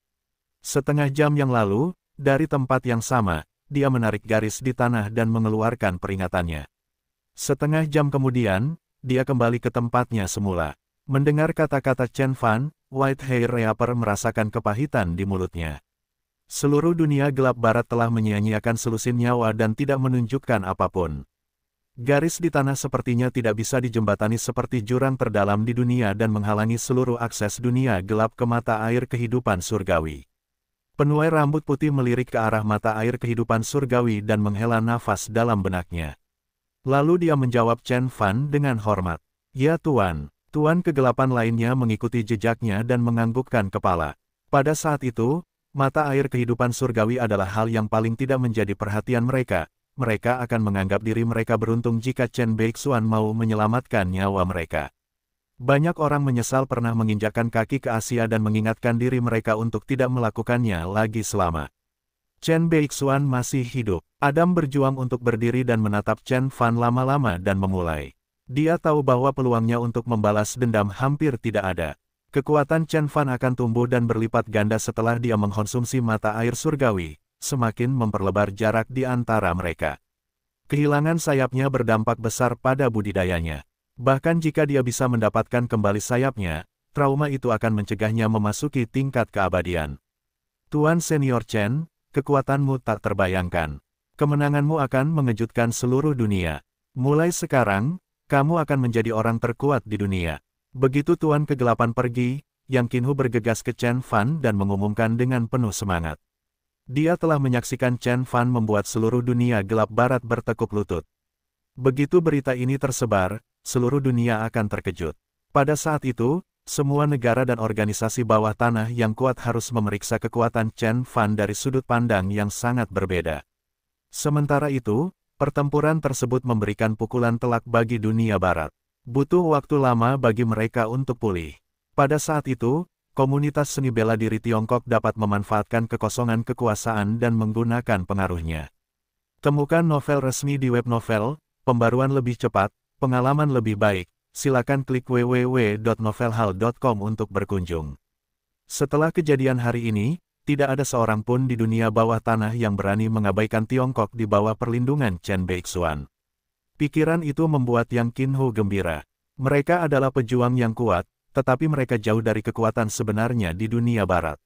Setengah jam yang lalu, dari tempat yang sama, dia menarik garis di tanah dan mengeluarkan peringatannya. Setengah jam kemudian, dia kembali ke tempatnya semula. Mendengar kata-kata Chen Fan, White Hair Reaper merasakan kepahitan di mulutnya. Seluruh dunia gelap barat telah menyia-nyiakan selusin nyawa dan tidak menunjukkan apapun. Garis di tanah sepertinya tidak bisa dijembatani seperti jurang terdalam di dunia dan menghalangi seluruh akses dunia gelap ke mata air kehidupan surgawi. Penuai rambut putih melirik ke arah mata air kehidupan surgawi dan menghela nafas dalam benaknya. Lalu dia menjawab Chen Fan dengan hormat. Ya Tuan. Tuan kegelapan lainnya mengikuti jejaknya dan menganggukkan kepala. Pada saat itu, mata air kehidupan surgawi adalah hal yang paling tidak menjadi perhatian mereka. Mereka akan menganggap diri mereka beruntung jika Chen Beixuan mau menyelamatkan nyawa mereka. Banyak orang menyesal pernah menginjakkan kaki ke Asia dan mengingatkan diri mereka untuk tidak melakukannya lagi selama Chen Beixuan masih hidup. Adam berjuang untuk berdiri dan menatap Chen Fan lama-lama dan memulai. Dia tahu bahwa peluangnya untuk membalas dendam hampir tidak ada. Kekuatan Chen Fan akan tumbuh dan berlipat ganda setelah dia mengkonsumsi mata air surgawi, semakin memperlebar jarak di antara mereka. Kehilangan sayapnya berdampak besar pada budidayanya. Bahkan jika dia bisa mendapatkan kembali sayapnya, trauma itu akan mencegahnya memasuki tingkat keabadian. Tuan Senior Chen, kekuatanmu tak terbayangkan. Kemenanganmu akan mengejutkan seluruh dunia. Mulai sekarang, kamu akan menjadi orang terkuat di dunia. Begitu Tuan Kegelapan pergi, Yang Qinhu bergegas ke Chen Fan dan mengumumkan dengan penuh semangat. Dia telah menyaksikan Chen Fan membuat seluruh dunia gelap barat bertekuk lutut. Begitu berita ini tersebar, seluruh dunia akan terkejut. Pada saat itu, semua negara dan organisasi bawah tanah yang kuat harus memeriksa kekuatan Chen Fan dari sudut pandang yang sangat berbeda. Sementara itu, pertempuran tersebut memberikan pukulan telak bagi dunia barat. Butuh waktu lama bagi mereka untuk pulih. Pada saat itu, komunitas seni bela diri Tiongkok dapat memanfaatkan kekosongan kekuasaan dan menggunakan pengaruhnya. Temukan novel resmi di web novel, pembaruan lebih cepat, pengalaman lebih baik. Silakan klik www.novelhal.com untuk berkunjung. Setelah kejadian hari ini, tidak ada seorang pun di dunia bawah tanah yang berani mengabaikan Tiongkok di bawah perlindungan Chen Beixuan. Pikiran itu membuat Yang Qinhu gembira. Mereka adalah pejuang yang kuat, tetapi mereka jauh dari kekuatan sebenarnya di dunia barat.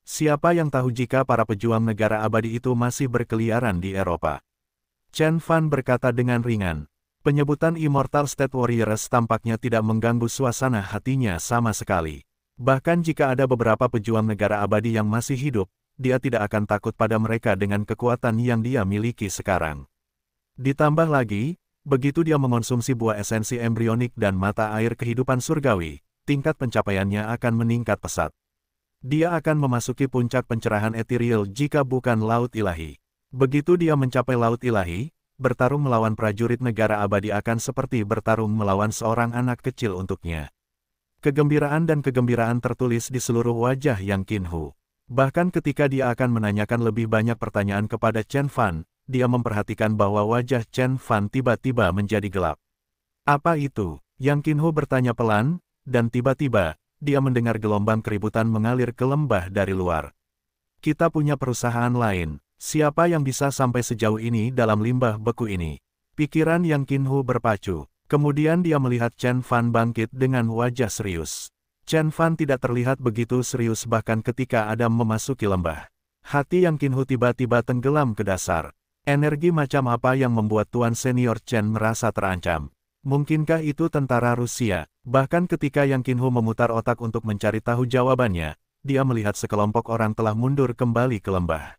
Siapa yang tahu jika para pejuang negara abadi itu masih berkeliaran di Eropa? Chen Fan berkata dengan ringan. Penyebutan Immortal State Warriors tampaknya tidak mengganggu suasana hatinya sama sekali. Bahkan jika ada beberapa pejuang negara abadi yang masih hidup, dia tidak akan takut pada mereka dengan kekuatan yang dia miliki sekarang. Ditambah lagi, begitu dia mengonsumsi buah esensi embrionik dan mata air kehidupan surgawi, tingkat pencapaiannya akan meningkat pesat. Dia akan memasuki puncak pencerahan ethereal jika bukan laut ilahi. Begitu dia mencapai laut ilahi, bertarung melawan prajurit negara abadi akan seperti bertarung melawan seorang anak kecil untuknya. Kegembiraan dan kegembiraan tertulis di seluruh wajah Yang Qinhu. Bahkan ketika dia akan menanyakan lebih banyak pertanyaan kepada Chen Fan, dia memperhatikan bahwa wajah Chen Fan tiba-tiba menjadi gelap. Apa itu? Yang Qinhu bertanya pelan, dan tiba-tiba, dia mendengar gelombang keributan mengalir ke lembah dari luar. Kita punya perusahaan lain. Siapa yang bisa sampai sejauh ini dalam limbah beku ini? Pikiran Yang Qinhu berpacu. Kemudian dia melihat Chen Fan bangkit dengan wajah serius. Chen Fan tidak terlihat begitu serius bahkan ketika Adam memasuki lembah. Hati Yang Qinhu tiba-tiba tenggelam ke dasar. Energi macam apa yang membuat Tuan Senior Chen merasa terancam? Mungkinkah itu tentara Rusia? Bahkan ketika Yang Qinhu memutar otak untuk mencari tahu jawabannya, dia melihat sekelompok orang telah mundur kembali ke lembah.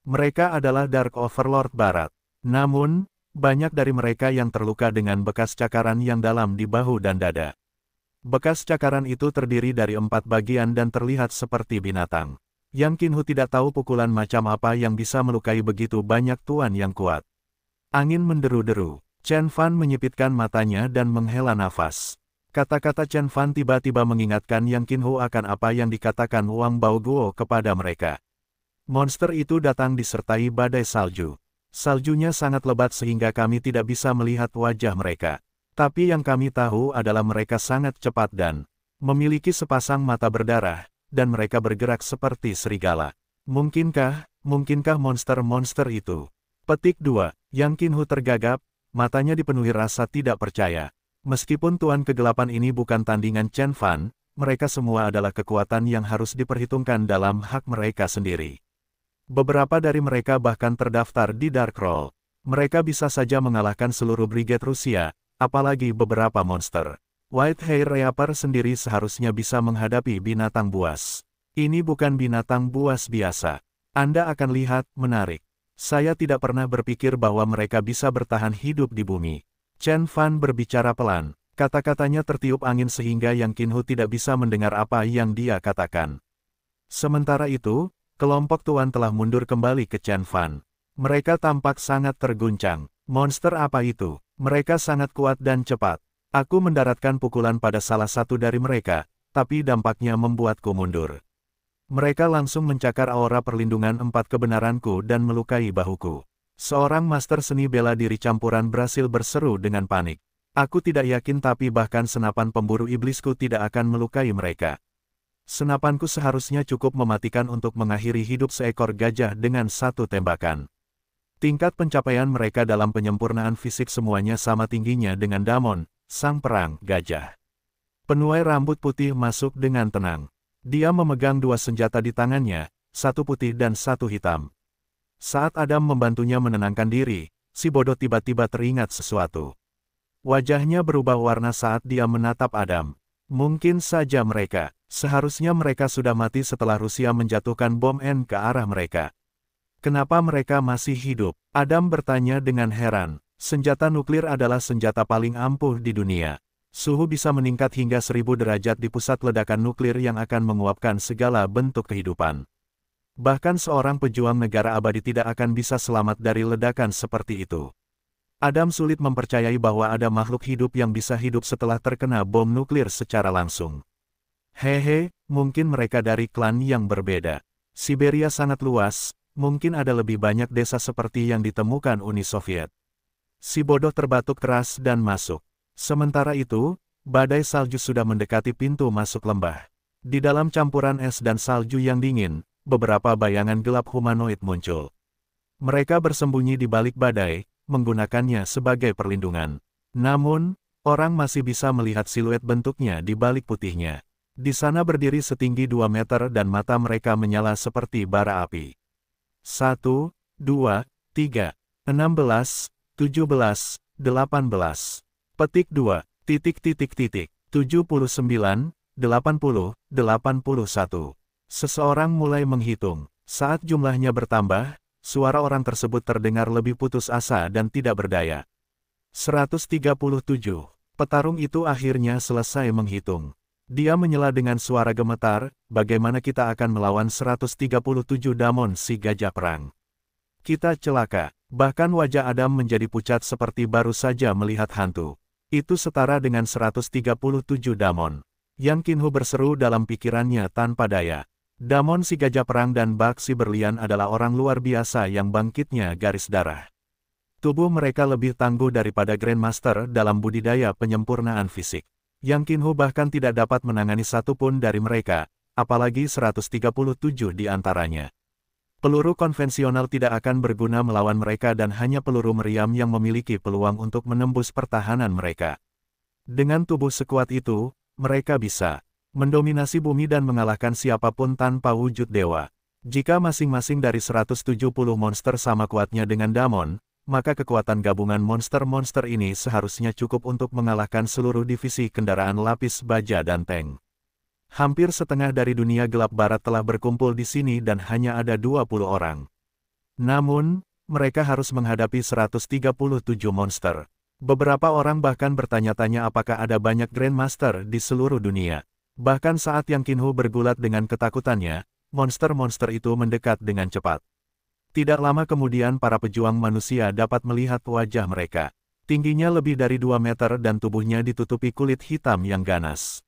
Mereka adalah Dark Overlord Barat. Namun, banyak dari mereka yang terluka dengan bekas cakaran yang dalam di bahu dan dada. Bekas cakaran itu terdiri dari 4 bagian dan terlihat seperti binatang. Yang Qinhu tidak tahu pukulan macam apa yang bisa melukai begitu banyak tuan yang kuat. Angin menderu-deru. Chen Fan menyipitkan matanya dan menghela nafas. Kata-kata Chen Fan tiba-tiba mengingatkan Yang Qinhu akan apa yang dikatakan Wang Baoguo kepada mereka. Monster itu datang disertai badai salju. Saljunya sangat lebat sehingga kami tidak bisa melihat wajah mereka. Tapi yang kami tahu adalah mereka sangat cepat dan memiliki sepasang mata berdarah, dan mereka bergerak seperti serigala. Mungkinkah monster-monster itu? Petik 2. Yang Qinhu tergagap, matanya dipenuhi rasa tidak percaya. Meskipun Tuan Kegelapan ini bukan tandingan Chen Fan, mereka semua adalah kekuatan yang harus diperhitungkan dalam hak mereka sendiri. Beberapa dari mereka bahkan terdaftar di Dark Roll. Mereka bisa saja mengalahkan seluruh brigade Rusia, apalagi beberapa monster. Whitehair Reaper sendiri seharusnya bisa menghadapi binatang buas. Ini bukan binatang buas biasa. Anda akan lihat, menarik. Saya tidak pernah berpikir bahwa mereka bisa bertahan hidup di bumi. Chen Fan berbicara pelan. Kata-katanya tertiup angin sehingga Yang Qinhu tidak bisa mendengar apa yang dia katakan. Sementara itu, kelompok Tuan telah mundur kembali ke Chen Fan. Mereka tampak sangat terguncang. Monster apa itu? Mereka sangat kuat dan cepat. Aku mendaratkan pukulan pada salah satu dari mereka, tapi dampaknya membuatku mundur. Mereka langsung mencakar aura perlindungan 4 kebenaranku dan melukai bahuku. Seorang master seni bela diri campuran berhasil berseru dengan panik. Aku tidak yakin tapi bahkan senapan pemburu iblisku tidak akan melukai mereka. Senapanku seharusnya cukup mematikan untuk mengakhiri hidup seekor gajah dengan satu tembakan. Tingkat pencapaian mereka dalam penyempurnaan fisik semuanya sama tingginya dengan Damon, sang perang gajah. Penuai rambut putih masuk dengan tenang. Dia memegang 2 senjata di tangannya, satu putih dan satu hitam. Saat Adam membantunya menenangkan diri, si bodoh tiba-tiba teringat sesuatu. Wajahnya berubah warna saat dia menatap Adam. Mungkin saja seharusnya mereka sudah mati setelah Rusia menjatuhkan bom N ke arah mereka. Kenapa mereka masih hidup? Adam bertanya dengan heran. Senjata nuklir adalah senjata paling ampuh di dunia. Suhu bisa meningkat hingga 1000 derajat di pusat ledakan nuklir yang akan menguapkan segala bentuk kehidupan. Bahkan seorang pejuang negara abadi tidak akan bisa selamat dari ledakan seperti itu. Adam sulit mempercayai bahwa ada makhluk hidup yang bisa hidup setelah terkena bom nuklir secara langsung. Hehe, mungkin mereka dari klan yang berbeda. Siberia sangat luas, mungkin ada lebih banyak desa seperti yang ditemukan Uni Soviet. Si bodoh terbatuk keras dan masuk. Sementara itu, badai salju sudah mendekati pintu masuk lembah. Di dalam campuran es dan salju yang dingin, beberapa bayangan gelap humanoid muncul. Mereka bersembunyi di balik badai, menggunakannya sebagai perlindungan. Namun, orang masih bisa melihat siluet bentuknya di balik putihnya. Di sana berdiri setinggi 2 meter dan mata mereka menyala seperti bara api. 1, 2, 3, 16, 17, 18. Petik 2, 79, 80, 81. Seseorang mulai menghitung. Saat jumlahnya bertambah, suara orang tersebut terdengar lebih putus asa dan tidak berdaya. 137. Petarung itu akhirnya selesai menghitung. Dia menyela dengan suara gemetar, bagaimana kita akan melawan 137 Damon si gajah perang. Kita celaka. Bahkan wajah Adam menjadi pucat seperti baru saja melihat hantu. Itu setara dengan 137 Damon. Yang Qinhu berseru dalam pikirannya tanpa daya. Damon si gajah perang dan Bak si berlian adalah orang luar biasa yang bangkitnya garis darah. Tubuh mereka lebih tangguh daripada Grandmaster dalam budidaya penyempurnaan fisik. Yang Qinhu bahkan tidak dapat menangani satu pun dari mereka, apalagi 137 di antaranya. Peluru konvensional tidak akan berguna melawan mereka dan hanya peluru meriam yang memiliki peluang untuk menembus pertahanan mereka. Dengan tubuh sekuat itu, mereka bisa mendominasi bumi dan mengalahkan siapapun tanpa wujud dewa. Jika masing-masing dari 170 monster sama kuatnya dengan Damon, maka kekuatan gabungan monster-monster ini seharusnya cukup untuk mengalahkan seluruh divisi kendaraan lapis baja dan tank. Hampir setengah dari dunia gelap barat telah berkumpul di sini dan hanya ada 20 orang. Namun, mereka harus menghadapi 137 monster. Beberapa orang bahkan bertanya-tanya apakah ada banyak Grandmaster di seluruh dunia. Bahkan saat Yang Qinhu bergulat dengan ketakutannya, monster-monster itu mendekat dengan cepat. Tidak lama kemudian para pejuang manusia dapat melihat wajah mereka. Tingginya lebih dari 2 meter dan tubuhnya ditutupi kulit hitam yang ganas.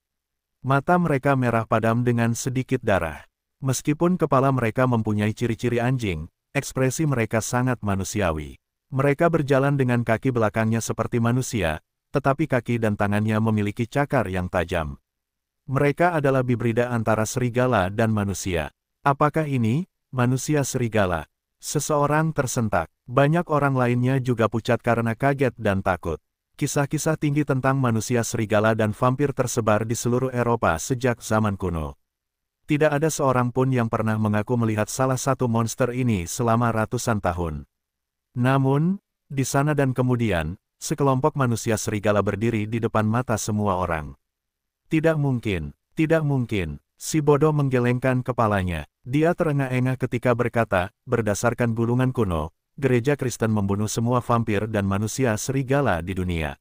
Mata mereka merah padam dengan sedikit darah. Meskipun kepala mereka mempunyai ciri-ciri anjing, ekspresi mereka sangat manusiawi. Mereka berjalan dengan kaki belakangnya seperti manusia, tetapi kaki dan tangannya memiliki cakar yang tajam. Mereka adalah hibrida antara serigala dan manusia. Apakah ini manusia serigala? Seseorang tersentak. Banyak orang lainnya juga pucat karena kaget dan takut. Kisah-kisah tinggi tentang manusia serigala dan vampir tersebar di seluruh Eropa sejak zaman kuno. Tidak ada seorang pun yang pernah mengaku melihat salah satu monster ini selama ratusan tahun. Namun, di sana dan kemudian, sekelompok manusia serigala berdiri di depan mata semua orang. Tidak mungkin, tidak mungkin. Si bodoh menggelengkan kepalanya. Dia terengah-engah ketika berkata, berdasarkan gulungan kuno, gereja Kristen membunuh semua vampir dan manusia serigala di dunia.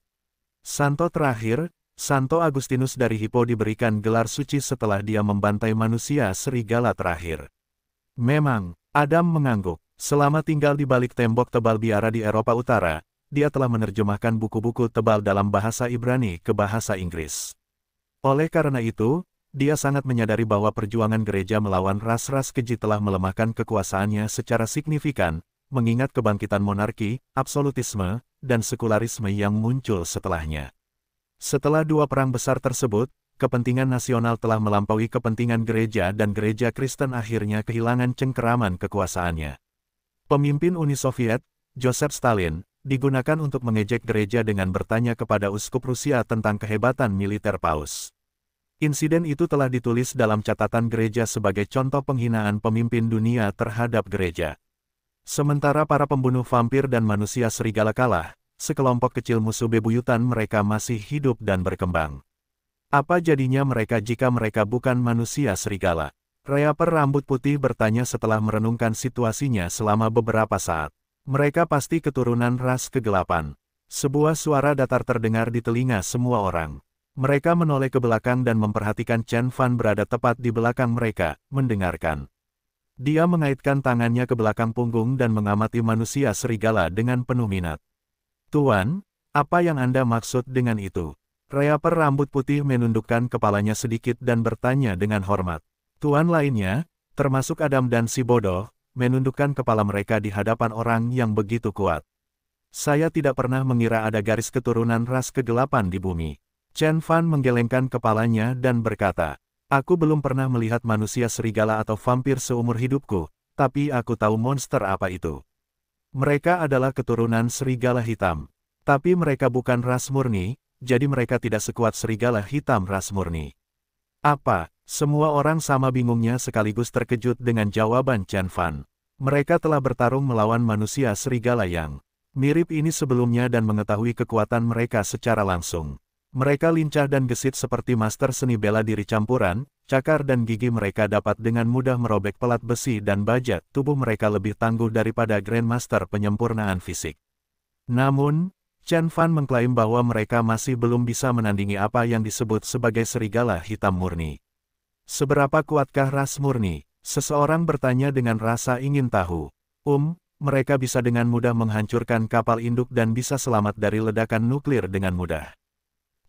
Santo terakhir, Santo Agustinus dari Hippo diberikan gelar suci setelah dia membantai manusia serigala terakhir. Memang, Adam mengangguk. Selama tinggal di balik tembok tebal biara di Eropa Utara, dia telah menerjemahkan buku-buku tebal dalam bahasa Ibrani ke bahasa Inggris. Oleh karena itu, dia sangat menyadari bahwa perjuangan gereja melawan ras-ras keji telah melemahkan kekuasaannya secara signifikan, mengingat kebangkitan monarki, absolutisme, dan sekularisme yang muncul setelahnya. Setelah dua perang besar tersebut, kepentingan nasional telah melampaui kepentingan gereja dan gereja Kristen akhirnya kehilangan cengkeraman kekuasaannya. Pemimpin Uni Soviet, Joseph Stalin, digunakan untuk mengejek gereja dengan bertanya kepada uskup Rusia tentang kehebatan militer Paus. Insiden itu telah ditulis dalam catatan gereja sebagai contoh penghinaan pemimpin dunia terhadap gereja. Sementara para pembunuh vampir dan manusia serigala kalah, sekelompok kecil musuh bebuyutan mereka masih hidup dan berkembang. Apa jadinya mereka jika mereka bukan manusia serigala? Raper rambut putih bertanya setelah merenungkan situasinya selama beberapa saat. Mereka pasti keturunan ras kegelapan. Sebuah suara datar terdengar di telinga semua orang. Mereka menoleh ke belakang dan memperhatikan Chen Fan berada tepat di belakang mereka, mendengarkan. Dia mengaitkan tangannya ke belakang punggung dan mengamati manusia serigala dengan penuh minat. Tuan, apa yang Anda maksud dengan itu? Raper rambut putih menundukkan kepalanya sedikit dan bertanya dengan hormat. Tuan lainnya, termasuk Adam dan si bodoh, menundukkan kepala mereka di hadapan orang yang begitu kuat. Saya tidak pernah mengira ada garis keturunan ras kegelapan di bumi. Chen Fan menggelengkan kepalanya dan berkata, aku belum pernah melihat manusia serigala atau vampir seumur hidupku, tapi aku tahu monster apa itu. Mereka adalah keturunan serigala hitam. Tapi mereka bukan ras murni, jadi mereka tidak sekuat serigala hitam ras murni. Apa? Semua orang sama bingungnya sekaligus terkejut dengan jawaban Chen Fan. Mereka telah bertarung melawan manusia serigala yang mirip ini sebelumnya dan mengetahui kekuatan mereka secara langsung. Mereka lincah dan gesit seperti master seni bela diri campuran, cakar dan gigi mereka dapat dengan mudah merobek pelat besi dan baja, tubuh mereka lebih tangguh daripada Grandmaster penyempurnaan fisik. Namun, Chen Fan mengklaim bahwa mereka masih belum bisa menandingi apa yang disebut sebagai serigala hitam murni. Seberapa kuatkah ras murni? Seseorang bertanya dengan rasa ingin tahu. Mereka bisa dengan mudah menghancurkan kapal induk dan bisa selamat dari ledakan nuklir dengan mudah.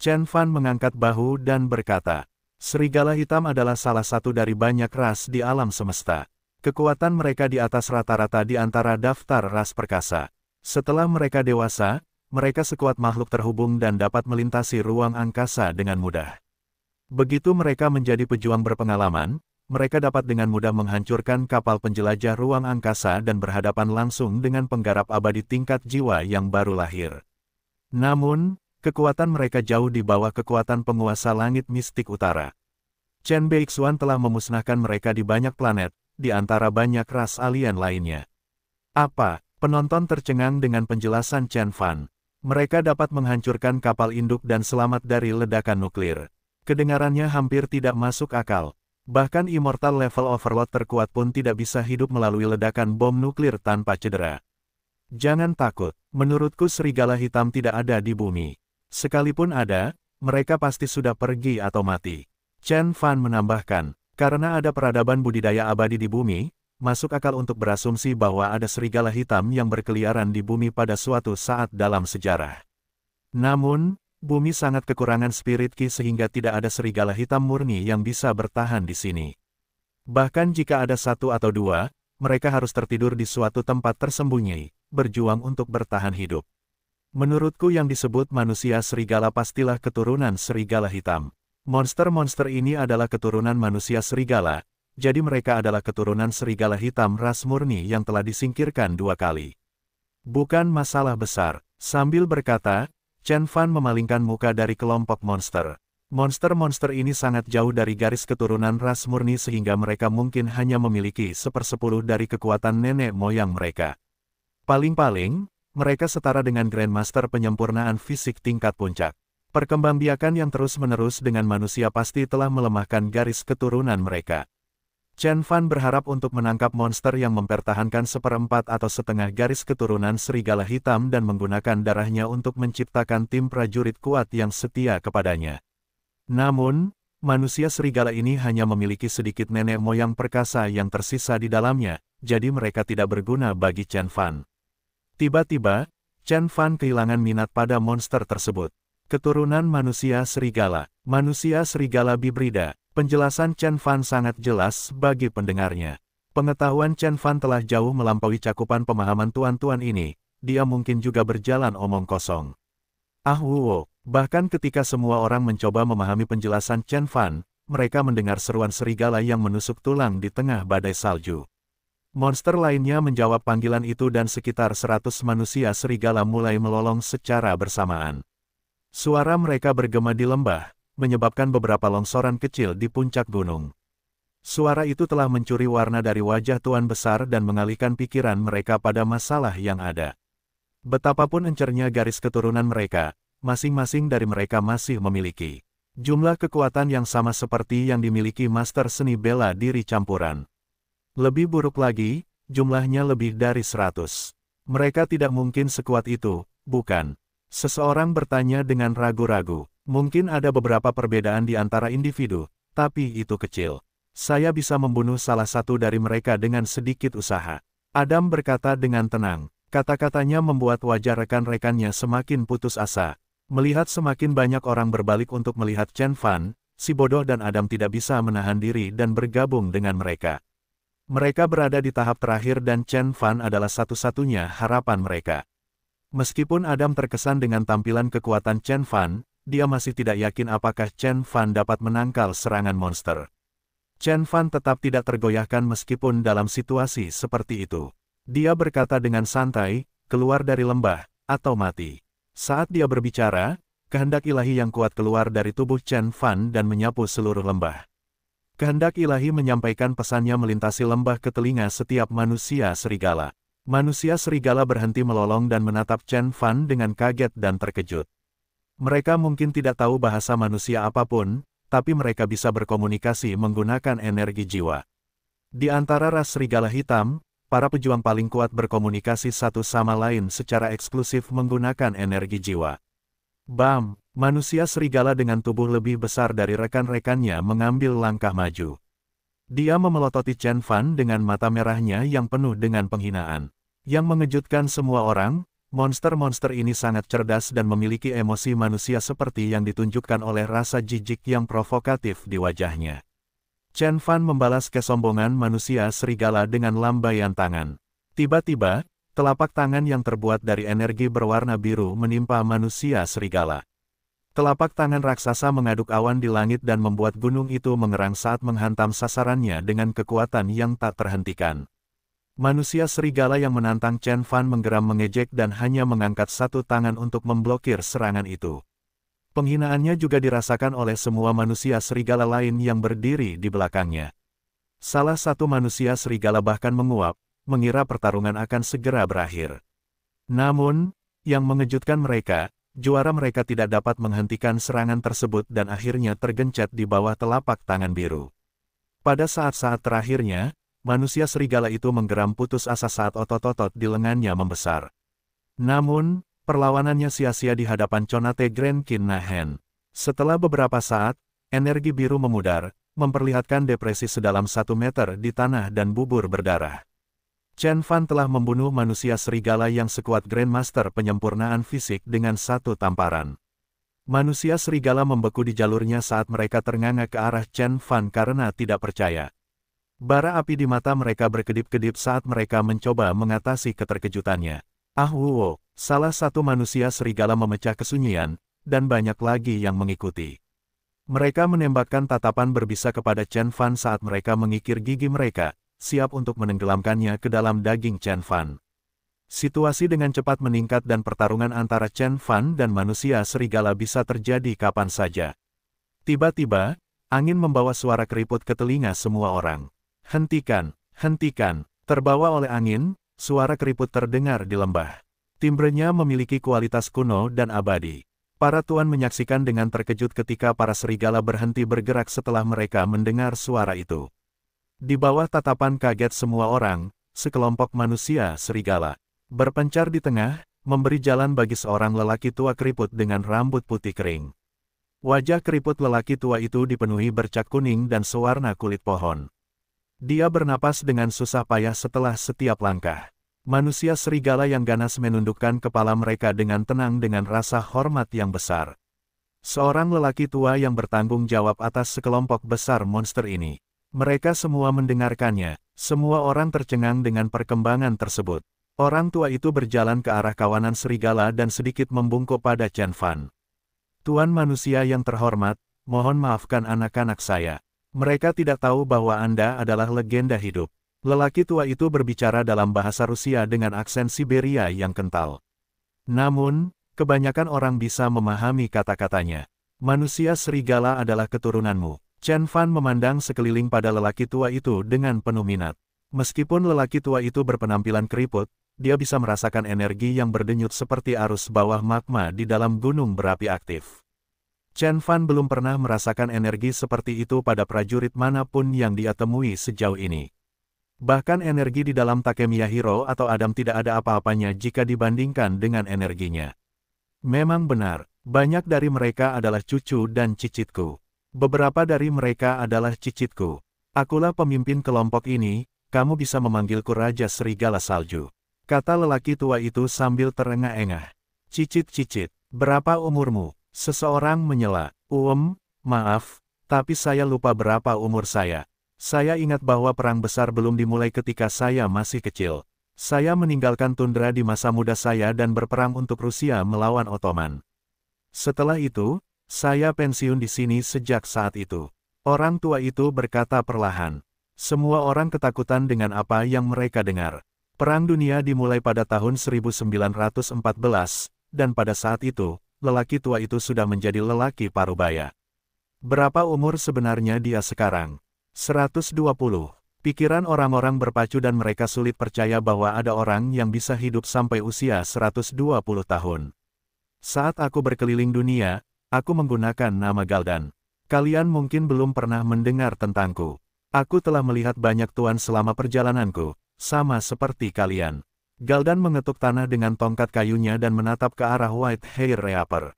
Chen Fan mengangkat bahu dan berkata, serigala hitam adalah salah satu dari banyak ras di alam semesta. Kekuatan mereka di atas rata-rata di antara daftar ras perkasa. Setelah mereka dewasa, mereka sekuat makhluk terhubung dan dapat melintasi ruang angkasa dengan mudah. Begitu mereka menjadi pejuang berpengalaman, mereka dapat dengan mudah menghancurkan kapal penjelajah ruang angkasa dan berhadapan langsung dengan penggarap abadi tingkat jiwa yang baru lahir. Namun, kekuatan mereka jauh di bawah kekuatan penguasa langit mistik utara. Chen Beixuan telah memusnahkan mereka di banyak planet, di antara banyak ras alien lainnya. Apa? Penonton tercengang dengan penjelasan Chen Fan. Mereka dapat menghancurkan kapal induk dan selamat dari ledakan nuklir. Kedengarannya hampir tidak masuk akal. Bahkan immortal level overlord terkuat pun tidak bisa hidup melalui ledakan bom nuklir tanpa cedera. Jangan takut, menurutku serigala hitam tidak ada di bumi. Sekalipun ada, mereka pasti sudah pergi atau mati. Chen Fan menambahkan, karena ada peradaban budidaya abadi di bumi, masuk akal untuk berasumsi bahwa ada serigala hitam yang berkeliaran di bumi pada suatu saat dalam sejarah. Namun, bumi sangat kekurangan spirit ki sehingga tidak ada serigala hitam murni yang bisa bertahan di sini. Bahkan jika ada satu atau dua, mereka harus tertidur di suatu tempat tersembunyi, berjuang untuk bertahan hidup. Menurutku yang disebut manusia serigala pastilah keturunan serigala hitam. Monster-monster ini adalah keturunan manusia serigala, jadi mereka adalah keturunan serigala hitam ras murni yang telah disingkirkan 2 kali. Bukan masalah besar. Sambil berkata, Chen Fan memalingkan muka dari kelompok monster. Monster-monster ini sangat jauh dari garis keturunan ras murni sehingga mereka mungkin hanya memiliki 1/10 dari kekuatan nenek moyang mereka. Paling-paling, mereka setara dengan Grandmaster penyempurnaan fisik tingkat puncak. Perkembangbiakan yang terus-menerus dengan manusia pasti telah melemahkan garis keturunan mereka. Chen Fan berharap untuk menangkap monster yang mempertahankan 1/4 atau setengah garis keturunan serigala hitam dan menggunakan darahnya untuk menciptakan tim prajurit kuat yang setia kepadanya. Namun, manusia serigala ini hanya memiliki sedikit nenek moyang perkasa yang tersisa di dalamnya, jadi mereka tidak berguna bagi Chen Fan. Tiba-tiba, Chen Fan kehilangan minat pada monster tersebut. Keturunan manusia serigala bibrida. Penjelasan Chen Fan sangat jelas bagi pendengarnya. Pengetahuan Chen Fan telah jauh melampaui cakupan pemahaman tuan-tuan ini, dia mungkin juga berjalan omong kosong. Bahkan ketika semua orang mencoba memahami penjelasan Chen Fan, mereka mendengar seruan serigala yang menusuk tulang di tengah badai salju. Monster lainnya menjawab panggilan itu dan sekitar 100 manusia serigala mulai melolong secara bersamaan. Suara mereka bergema di lembah, menyebabkan beberapa longsoran kecil di puncak gunung. Suara itu telah mencuri warna dari wajah tuan besar dan mengalihkan pikiran mereka pada masalah yang ada. Betapapun encernya garis keturunan mereka, masing-masing dari mereka masih memiliki jumlah kekuatan yang sama seperti yang dimiliki master seni bela diri campuran. Lebih buruk lagi, jumlahnya lebih dari 100. Mereka tidak mungkin sekuat itu, bukan? Seseorang bertanya dengan ragu-ragu. Mungkin ada beberapa perbedaan di antara individu, tapi itu kecil. Saya bisa membunuh salah satu dari mereka dengan sedikit usaha. Adam berkata dengan tenang. Kata-katanya membuat wajah rekan-rekannya semakin putus asa. Melihat semakin banyak orang berbalik untuk melihat Chen Fan, si bodoh dan Adam tidak bisa menahan diri dan bergabung dengan mereka. Mereka berada di tahap terakhir dan Chen Fan adalah satu-satunya harapan mereka. Meskipun Adam terkesan dengan tampilan kekuatan Chen Fan, dia masih tidak yakin apakah Chen Fan dapat menangkal serangan monster. Chen Fan tetap tidak tergoyahkan meskipun dalam situasi seperti itu. Dia berkata dengan santai, keluar dari lembah, atau mati. Saat dia berbicara, kehendak ilahi yang kuat keluar dari tubuh Chen Fan dan menyapu seluruh lembah. Kehendak ilahi menyampaikan pesannya melintasi lembah ke telinga setiap manusia serigala. Manusia serigala berhenti melolong dan menatap Chen Fan dengan kaget dan terkejut. Mereka mungkin tidak tahu bahasa manusia apapun, tapi mereka bisa berkomunikasi menggunakan energi jiwa. Di antara ras serigala hitam, para pejuang paling kuat berkomunikasi satu sama lain secara eksklusif menggunakan energi jiwa. Bam! Manusia serigala dengan tubuh lebih besar dari rekan-rekannya mengambil langkah maju. Dia memelototi Chen Fan dengan mata merahnya yang penuh dengan penghinaan. Yang mengejutkan semua orang, monster-monster ini sangat cerdas dan memiliki emosi manusia seperti yang ditunjukkan oleh rasa jijik yang provokatif di wajahnya. Chen Fan membalas kesombongan manusia serigala dengan lambaian tangan. Tiba-tiba, telapak tangan yang terbuat dari energi berwarna biru menimpa manusia serigala. Telapak tangan raksasa mengaduk awan di langit dan membuat gunung itu mengerang saat menghantam sasarannya dengan kekuatan yang tak terhentikan. Manusia serigala yang menantang Chen Fan menggeram mengejek dan hanya mengangkat satu tangan untuk memblokir serangan itu. Penghinaannya juga dirasakan oleh semua manusia serigala lain yang berdiri di belakangnya. Salah satu manusia serigala bahkan menguap, mengira pertarungan akan segera berakhir. Namun, yang mengejutkan mereka, juara mereka tidak dapat menghentikan serangan tersebut dan akhirnya tergencet di bawah telapak tangan biru. Pada saat-saat terakhirnya, manusia serigala itu menggeram putus asa saat otot-otot di lengannya membesar. Namun, perlawanannya sia-sia di hadapan Conate Grand Kin Nahen. Setelah beberapa saat, energi biru memudar, memperlihatkan depresi sedalam 1 meter di tanah dan bubur berdarah. Chen Fan telah membunuh manusia serigala yang sekuat Grandmaster penyempurnaan fisik dengan satu tamparan. Manusia serigala membeku di jalurnya saat mereka ternganga ke arah Chen Fan karena tidak percaya. Bara api di mata mereka berkedip-kedip saat mereka mencoba mengatasi keterkejutannya. Salah satu manusia serigala memecah kesunyian, dan banyak lagi yang mengikuti. Mereka menembakkan tatapan berbisa kepada Chen Fan saat mereka mengikir gigi mereka, siap untuk menenggelamkannya ke dalam daging Chen Fan. Situasi dengan cepat meningkat dan pertarungan antara Chen Fan dan manusia serigala bisa terjadi kapan saja. Tiba-tiba, angin membawa suara keriput ke telinga semua orang. Hentikan, hentikan, terbawa oleh angin, suara keriput terdengar di lembah. Timbrenya memiliki kualitas kuno dan abadi. Para tuan menyaksikan dengan terkejut ketika para serigala berhenti bergerak setelah mereka mendengar suara itu. Di bawah tatapan kaget semua orang, sekelompok manusia serigala berpencar di tengah, memberi jalan bagi seorang lelaki tua keriput dengan rambut putih kering. Wajah keriput lelaki tua itu dipenuhi bercak kuning dan sewarna kulit pohon. Dia bernapas dengan susah payah setelah setiap langkah. Manusia serigala yang ganas menundukkan kepala mereka dengan tenang dengan rasa hormat yang besar. Seorang lelaki tua yang bertanggung jawab atas sekelompok besar monster ini. Mereka semua mendengarkannya, semua orang tercengang dengan perkembangan tersebut. Orang tua itu berjalan ke arah kawanan serigala dan sedikit membungkuk pada Chen Fan. Tuan manusia yang terhormat, mohon maafkan anak-anak saya. Mereka tidak tahu bahwa Anda adalah legenda hidup. Lelaki tua itu berbicara dalam bahasa Rusia dengan aksen Siberia yang kental. Namun, kebanyakan orang bisa memahami kata-katanya. Manusia serigala adalah keturunanmu. Chen Fan memandang sekeliling pada lelaki tua itu dengan penuh minat. Meskipun lelaki tua itu berpenampilan keriput, dia bisa merasakan energi yang berdenyut seperti arus bawah magma di dalam gunung berapi aktif. Chen Fan belum pernah merasakan energi seperti itu pada prajurit manapun yang dia temui sejauh ini. Bahkan energi di dalam Takemiya Hero atau Adam tidak ada apa-apanya jika dibandingkan dengan energinya. Memang benar, banyak dari mereka adalah cucu dan cicitku. Beberapa dari mereka adalah cicitku. Akulah pemimpin kelompok ini, kamu bisa memanggilku Raja Serigala Salju. Kata lelaki tua itu sambil terengah-engah. Cicit-cicit, berapa umurmu? Seseorang menyela. Maaf, tapi saya lupa berapa umur saya. Saya ingat bahwa perang besar belum dimulai ketika saya masih kecil. Saya meninggalkan tundra di masa muda saya dan berperang untuk Rusia melawan Ottoman. Setelah itu, saya pensiun di sini sejak saat itu. Orang tua itu berkata perlahan. Semua orang ketakutan dengan apa yang mereka dengar. Perang dunia dimulai pada tahun 1914, dan pada saat itu, lelaki tua itu sudah menjadi lelaki parubaya. Berapa umur sebenarnya dia sekarang? 120. Pikiran orang-orang berpacu dan mereka sulit percaya bahwa ada orang yang bisa hidup sampai usia 120 tahun. Saat aku berkeliling dunia, aku menggunakan nama Galdan. Kalian mungkin belum pernah mendengar tentangku. Aku telah melihat banyak tuan selama perjalananku. Sama seperti kalian. Galdan mengetuk tanah dengan tongkat kayunya dan menatap ke arah White Hair Reaper.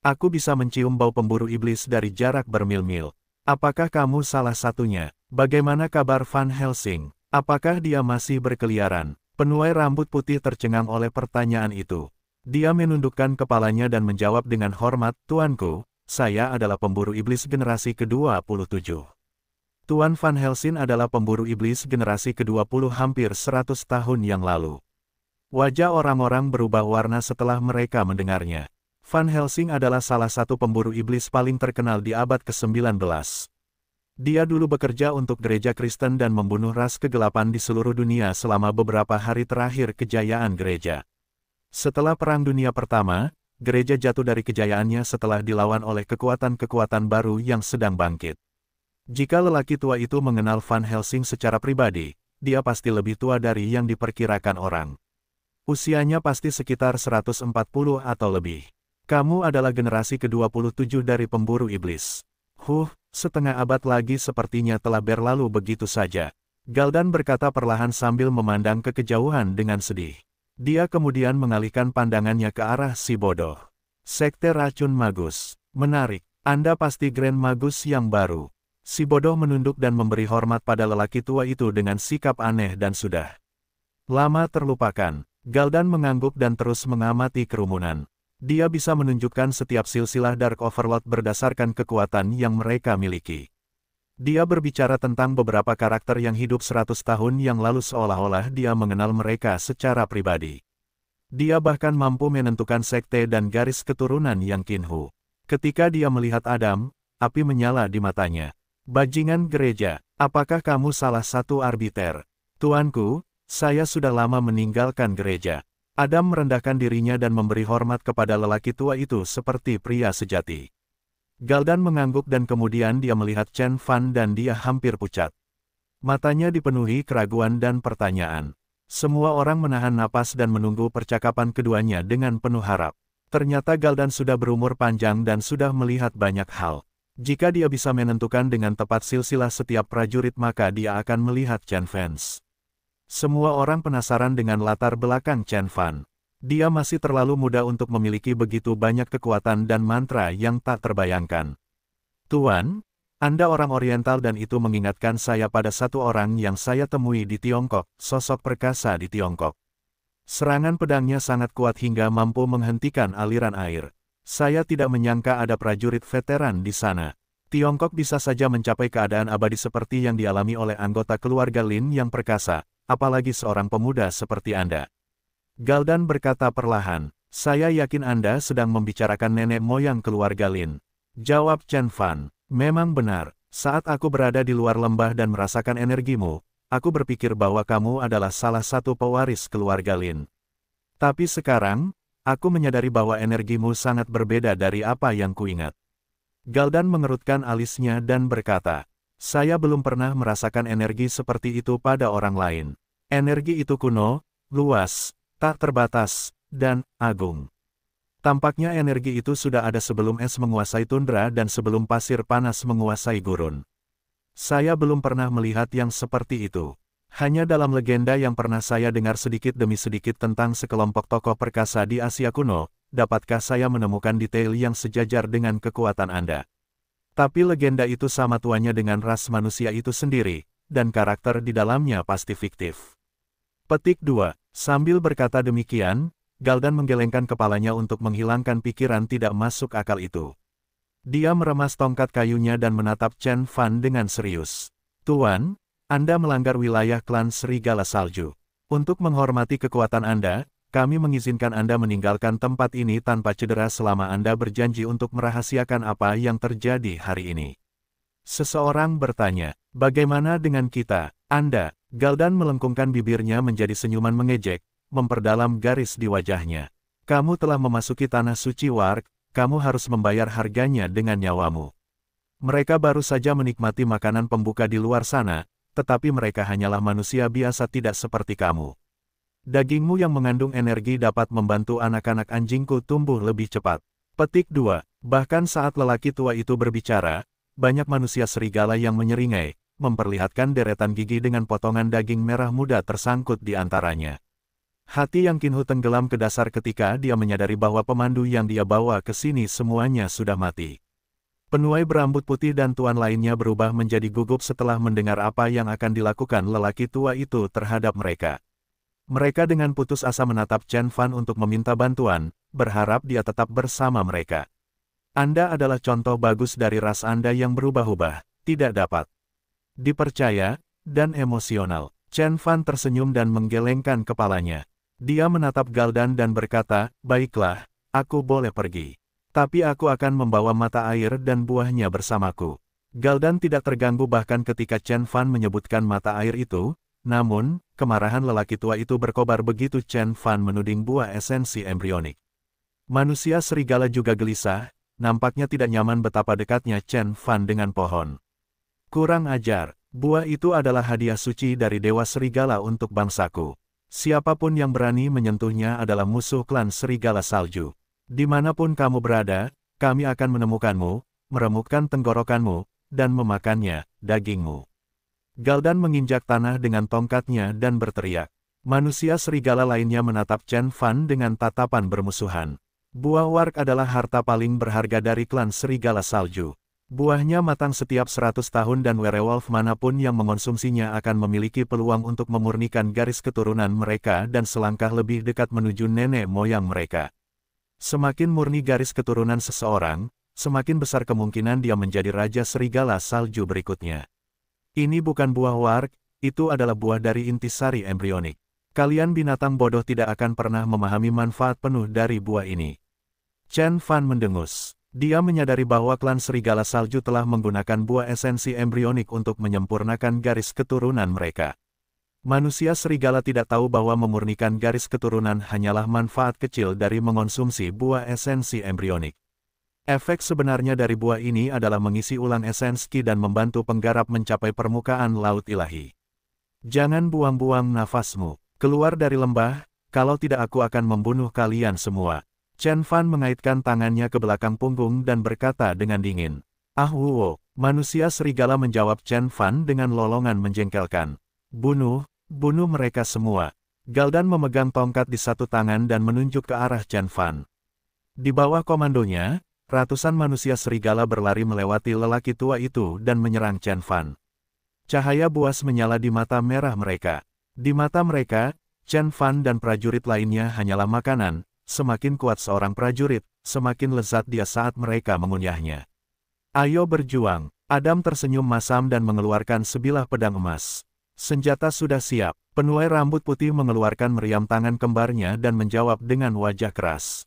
Aku bisa mencium bau pemburu iblis dari jarak bermil-mil. Apakah kamu salah satunya? Bagaimana kabar Van Helsing? Apakah dia masih berkeliaran? Penuai rambut putih tercengang oleh pertanyaan itu. Dia menundukkan kepalanya dan menjawab dengan hormat, Tuanku, saya adalah pemburu iblis generasi ke-27. Tuan Van Helsing adalah pemburu iblis generasi ke-20 hampir 100 tahun yang lalu. Wajah orang-orang berubah warna setelah mereka mendengarnya. Van Helsing adalah salah satu pemburu iblis paling terkenal di abad ke-19. Dia dulu bekerja untuk gereja Kristen dan membunuh ras kegelapan di seluruh dunia selama beberapa hari terakhir kejayaan gereja. Setelah Perang Dunia Pertama, gereja jatuh dari kejayaannya setelah dilawan oleh kekuatan-kekuatan baru yang sedang bangkit. Jika lelaki tua itu mengenal Van Helsing secara pribadi, dia pasti lebih tua dari yang diperkirakan orang. Usianya pasti sekitar 140 atau lebih. Kamu adalah generasi ke-27 dari pemburu iblis. Setengah abad lagi sepertinya telah berlalu begitu saja. Galdan berkata perlahan sambil memandang ke kejauhan dengan sedih. Dia kemudian mengalihkan pandangannya ke arah si bodoh. Sekte Racun Magus. Menarik, Anda pasti Grand Magus yang baru. Si bodoh menunduk dan memberi hormat pada lelaki tua itu dengan sikap aneh dan sudah lama terlupakan. Galdan mengangguk dan terus mengamati kerumunan. Dia bisa menunjukkan setiap silsilah Dark Overlord berdasarkan kekuatan yang mereka miliki. Dia berbicara tentang beberapa karakter yang hidup 100 tahun yang lalu seolah-olah dia mengenal mereka secara pribadi. Dia bahkan mampu menentukan sekte dan garis keturunan yang kinhu. Ketika dia melihat Adam, api menyala di matanya. Bajingan gereja, apakah kamu salah satu arbiter? Tuanku, Saya sudah lama meninggalkan gereja. Adam merendahkan dirinya dan memberi hormat kepada lelaki tua itu seperti pria sejati. Galdan mengangguk dan kemudian dia melihat Chen Fan dan dia hampir pucat. Matanya dipenuhi keraguan dan pertanyaan. Semua orang menahan napas dan menunggu percakapan keduanya dengan penuh harap. Ternyata Galdan sudah berumur panjang dan sudah melihat banyak hal. Jika dia bisa menentukan dengan tepat silsilah setiap prajurit maka dia akan melihat Chen Fan. Semua orang penasaran dengan latar belakang Chen Fan. Dia masih terlalu muda untuk memiliki begitu banyak kekuatan dan mantra yang tak terbayangkan. Tuan, Anda orang Oriental dan itu mengingatkan saya pada satu orang yang saya temui di Tiongkok, sosok perkasa di Tiongkok. Serangan pedangnya sangat kuat hingga mampu menghentikan aliran air. Saya tidak menyangka ada prajurit veteran di sana. Tiongkok bisa saja mencapai keadaan abadi seperti yang dialami oleh anggota keluarga Lin yang perkasa. Apalagi seorang pemuda seperti Anda. Galdan berkata perlahan, saya yakin Anda sedang membicarakan nenek moyang keluarga Lin. Jawab Chen Fan, memang benar, saat aku berada di luar lembah dan merasakan energimu, aku berpikir bahwa kamu adalah salah satu pewaris keluarga Lin. Tapi sekarang, aku menyadari bahwa energimu sangat berbeda dari apa yang kuingat. Galdan mengerutkan alisnya dan berkata, saya belum pernah merasakan energi seperti itu pada orang lain. Energi itu kuno, luas, tak terbatas, dan agung. Tampaknya energi itu sudah ada sebelum es menguasai tundra dan sebelum pasir panas menguasai gurun. Saya belum pernah melihat yang seperti itu. Hanya dalam legenda yang pernah saya dengar sedikit demi sedikit tentang sekelompok tokoh perkasa di Asia kuno, dapatkah saya menemukan detail yang sejajar dengan kekuatan Anda? Tapi legenda itu sama tuanya dengan ras manusia itu sendiri, dan karakter di dalamnya pasti fiktif. Petik 2. Sambil berkata demikian, Galdan menggelengkan kepalanya untuk menghilangkan pikiran tidak masuk akal itu. Dia meremas tongkat kayunya dan menatap Chen Fan dengan serius. Tuan, Anda melanggar wilayah klan Serigala Salju. Untuk menghormati kekuatan Anda, kami mengizinkan Anda meninggalkan tempat ini tanpa cedera selama Anda berjanji untuk merahasiakan apa yang terjadi hari ini. Seseorang bertanya, bagaimana dengan kita, Anda? Galdan melengkungkan bibirnya menjadi senyuman mengejek, memperdalam garis di wajahnya. Kamu telah memasuki tanah suci Warg, kamu harus membayar harganya dengan nyawamu. Mereka baru saja menikmati makanan pembuka di luar sana, tetapi mereka hanyalah manusia biasa tidak seperti kamu. Dagingmu yang mengandung energi dapat membantu anak-anak anjingku tumbuh lebih cepat. Petik 2. Bahkan saat lelaki tua itu berbicara, banyak manusia serigala yang menyeringai, memperlihatkan deretan gigi dengan potongan daging merah muda tersangkut di antaranya. Hati Yang Qinhu tenggelam ke dasar ketika dia menyadari bahwa pemandu yang dia bawa ke sini semuanya sudah mati. Penuai berambut putih dan tuan lainnya berubah menjadi gugup setelah mendengar apa yang akan dilakukan lelaki tua itu terhadap mereka. Mereka dengan putus asa menatap Chen Fan untuk meminta bantuan, berharap dia tetap bersama mereka. Anda adalah contoh bagus dari ras Anda yang berubah-ubah, tidak dapat dipercaya, dan emosional. Chen Fan tersenyum dan menggelengkan kepalanya. Dia menatap Galdan dan berkata, baiklah, aku boleh pergi. Tapi aku akan membawa mata air dan buahnya bersamaku. Galdan tidak terganggu bahkan ketika Chen Fan menyebutkan mata air itu, namun, kemarahan lelaki tua itu berkobar begitu Chen Fan menuding buah esensi embrionik. Manusia serigala juga gelisah, nampaknya tidak nyaman betapa dekatnya Chen Fan dengan pohon. Kurang ajar, buah itu adalah hadiah suci dari Dewa Serigala untuk bangsaku. Siapapun yang berani menyentuhnya adalah musuh klan Serigala Salju. Dimanapun kamu berada, kami akan menemukanmu, meremukkan tenggorokanmu, dan memakannya, dagingmu. Galdan menginjak tanah dengan tongkatnya dan berteriak. Manusia serigala lainnya menatap Chen Fan dengan tatapan bermusuhan. Buah warg adalah harta paling berharga dari klan Serigala Salju. Buahnya matang setiap 100 tahun dan werewolf manapun yang mengonsumsinya akan memiliki peluang untuk memurnikan garis keturunan mereka dan selangkah lebih dekat menuju nenek moyang mereka. Semakin murni garis keturunan seseorang, semakin besar kemungkinan dia menjadi Raja Serigala Salju berikutnya. Ini bukan buah warg, itu adalah buah dari intisari embrionik. Kalian binatang bodoh tidak akan pernah memahami manfaat penuh dari buah ini. Chen Fan mendengus. Dia menyadari bahwa klan Serigala Salju telah menggunakan buah esensi embrionik untuk menyempurnakan garis keturunan mereka. Manusia serigala tidak tahu bahwa memurnikan garis keturunan hanyalah manfaat kecil dari mengonsumsi buah esensi embrionik. Efek sebenarnya dari buah ini adalah mengisi ulang esensi ki dan membantu penggarap mencapai permukaan laut ilahi. Jangan buang-buang nafasmu. Keluar dari lembah, kalau tidak aku akan membunuh kalian semua. Chen Fan mengaitkan tangannya ke belakang punggung dan berkata dengan dingin. Ah Wuo, manusia serigala menjawab Chen Fan dengan lolongan menjengkelkan. Bunuh mereka semua. Galdan memegang tongkat di satu tangan dan menunjuk ke arah Chen Fan. Di bawah komandonya, ratusan manusia serigala berlari melewati lelaki tua itu dan menyerang Chen Fan. Cahaya buas menyala di mata merah mereka. Di mata mereka, Chen Fan dan prajurit lainnya hanyalah makanan. Semakin kuat seorang prajurit, semakin lezat dia saat mereka mengunyahnya. Ayo berjuang. Adam tersenyum masam dan mengeluarkan sebilah pedang emas. Senjata sudah siap. Penuai rambut putih mengeluarkan meriam tangan kembarnya dan menjawab dengan wajah keras.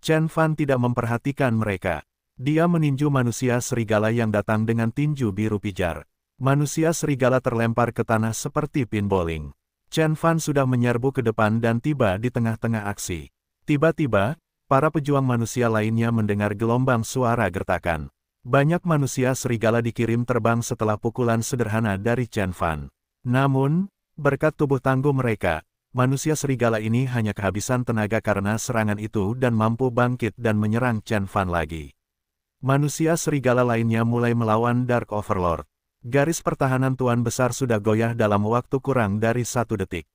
Chen Fan tidak memperhatikan mereka. Dia meninju manusia serigala yang datang dengan tinju biru pijar. Manusia serigala terlempar ke tanah seperti pin bowling. Chen Fan sudah menyerbu ke depan dan tiba di tengah-tengah aksi. Tiba-tiba, para pejuang manusia lainnya mendengar gelombang suara gertakan. Banyak manusia serigala dikirim terbang setelah pukulan sederhana dari Chen Fan. Namun, berkat tubuh tangguh mereka, manusia serigala ini hanya kehabisan tenaga karena serangan itu dan mampu bangkit dan menyerang Chen Fan lagi. Manusia serigala lainnya mulai melawan Dark Overlord. Garis pertahanan Tuan Besar sudah goyah dalam waktu kurang dari 1 detik.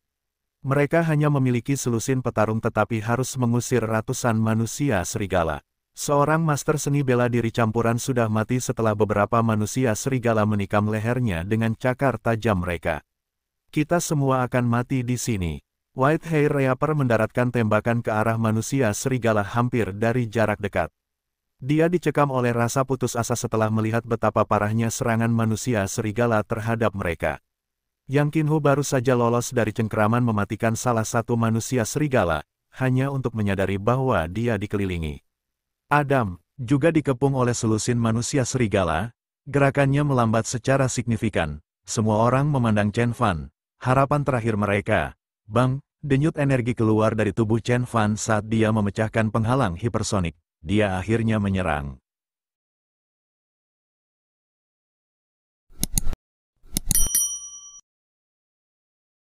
Mereka hanya memiliki selusin petarung tetapi harus mengusir ratusan manusia serigala. Seorang master seni bela diri campuran sudah mati setelah beberapa manusia serigala menikam lehernya dengan cakar tajam mereka. Kita semua akan mati di sini. White Hair Reaper mendaratkan tembakan ke arah manusia serigala hampir dari jarak dekat. Dia dicekam oleh rasa putus asa setelah melihat betapa parahnya serangan manusia serigala terhadap mereka. Yang Qinhu baru saja lolos dari cengkeraman mematikan salah satu manusia serigala, hanya untuk menyadari bahwa dia dikelilingi. Adam, juga dikepung oleh selusin manusia serigala, gerakannya melambat secara signifikan. Semua orang memandang Chen Fan. Harapan terakhir mereka. Bang, denyut energi keluar dari tubuh Chen Fan saat dia memecahkan penghalang hipersonik. Dia akhirnya menyerang.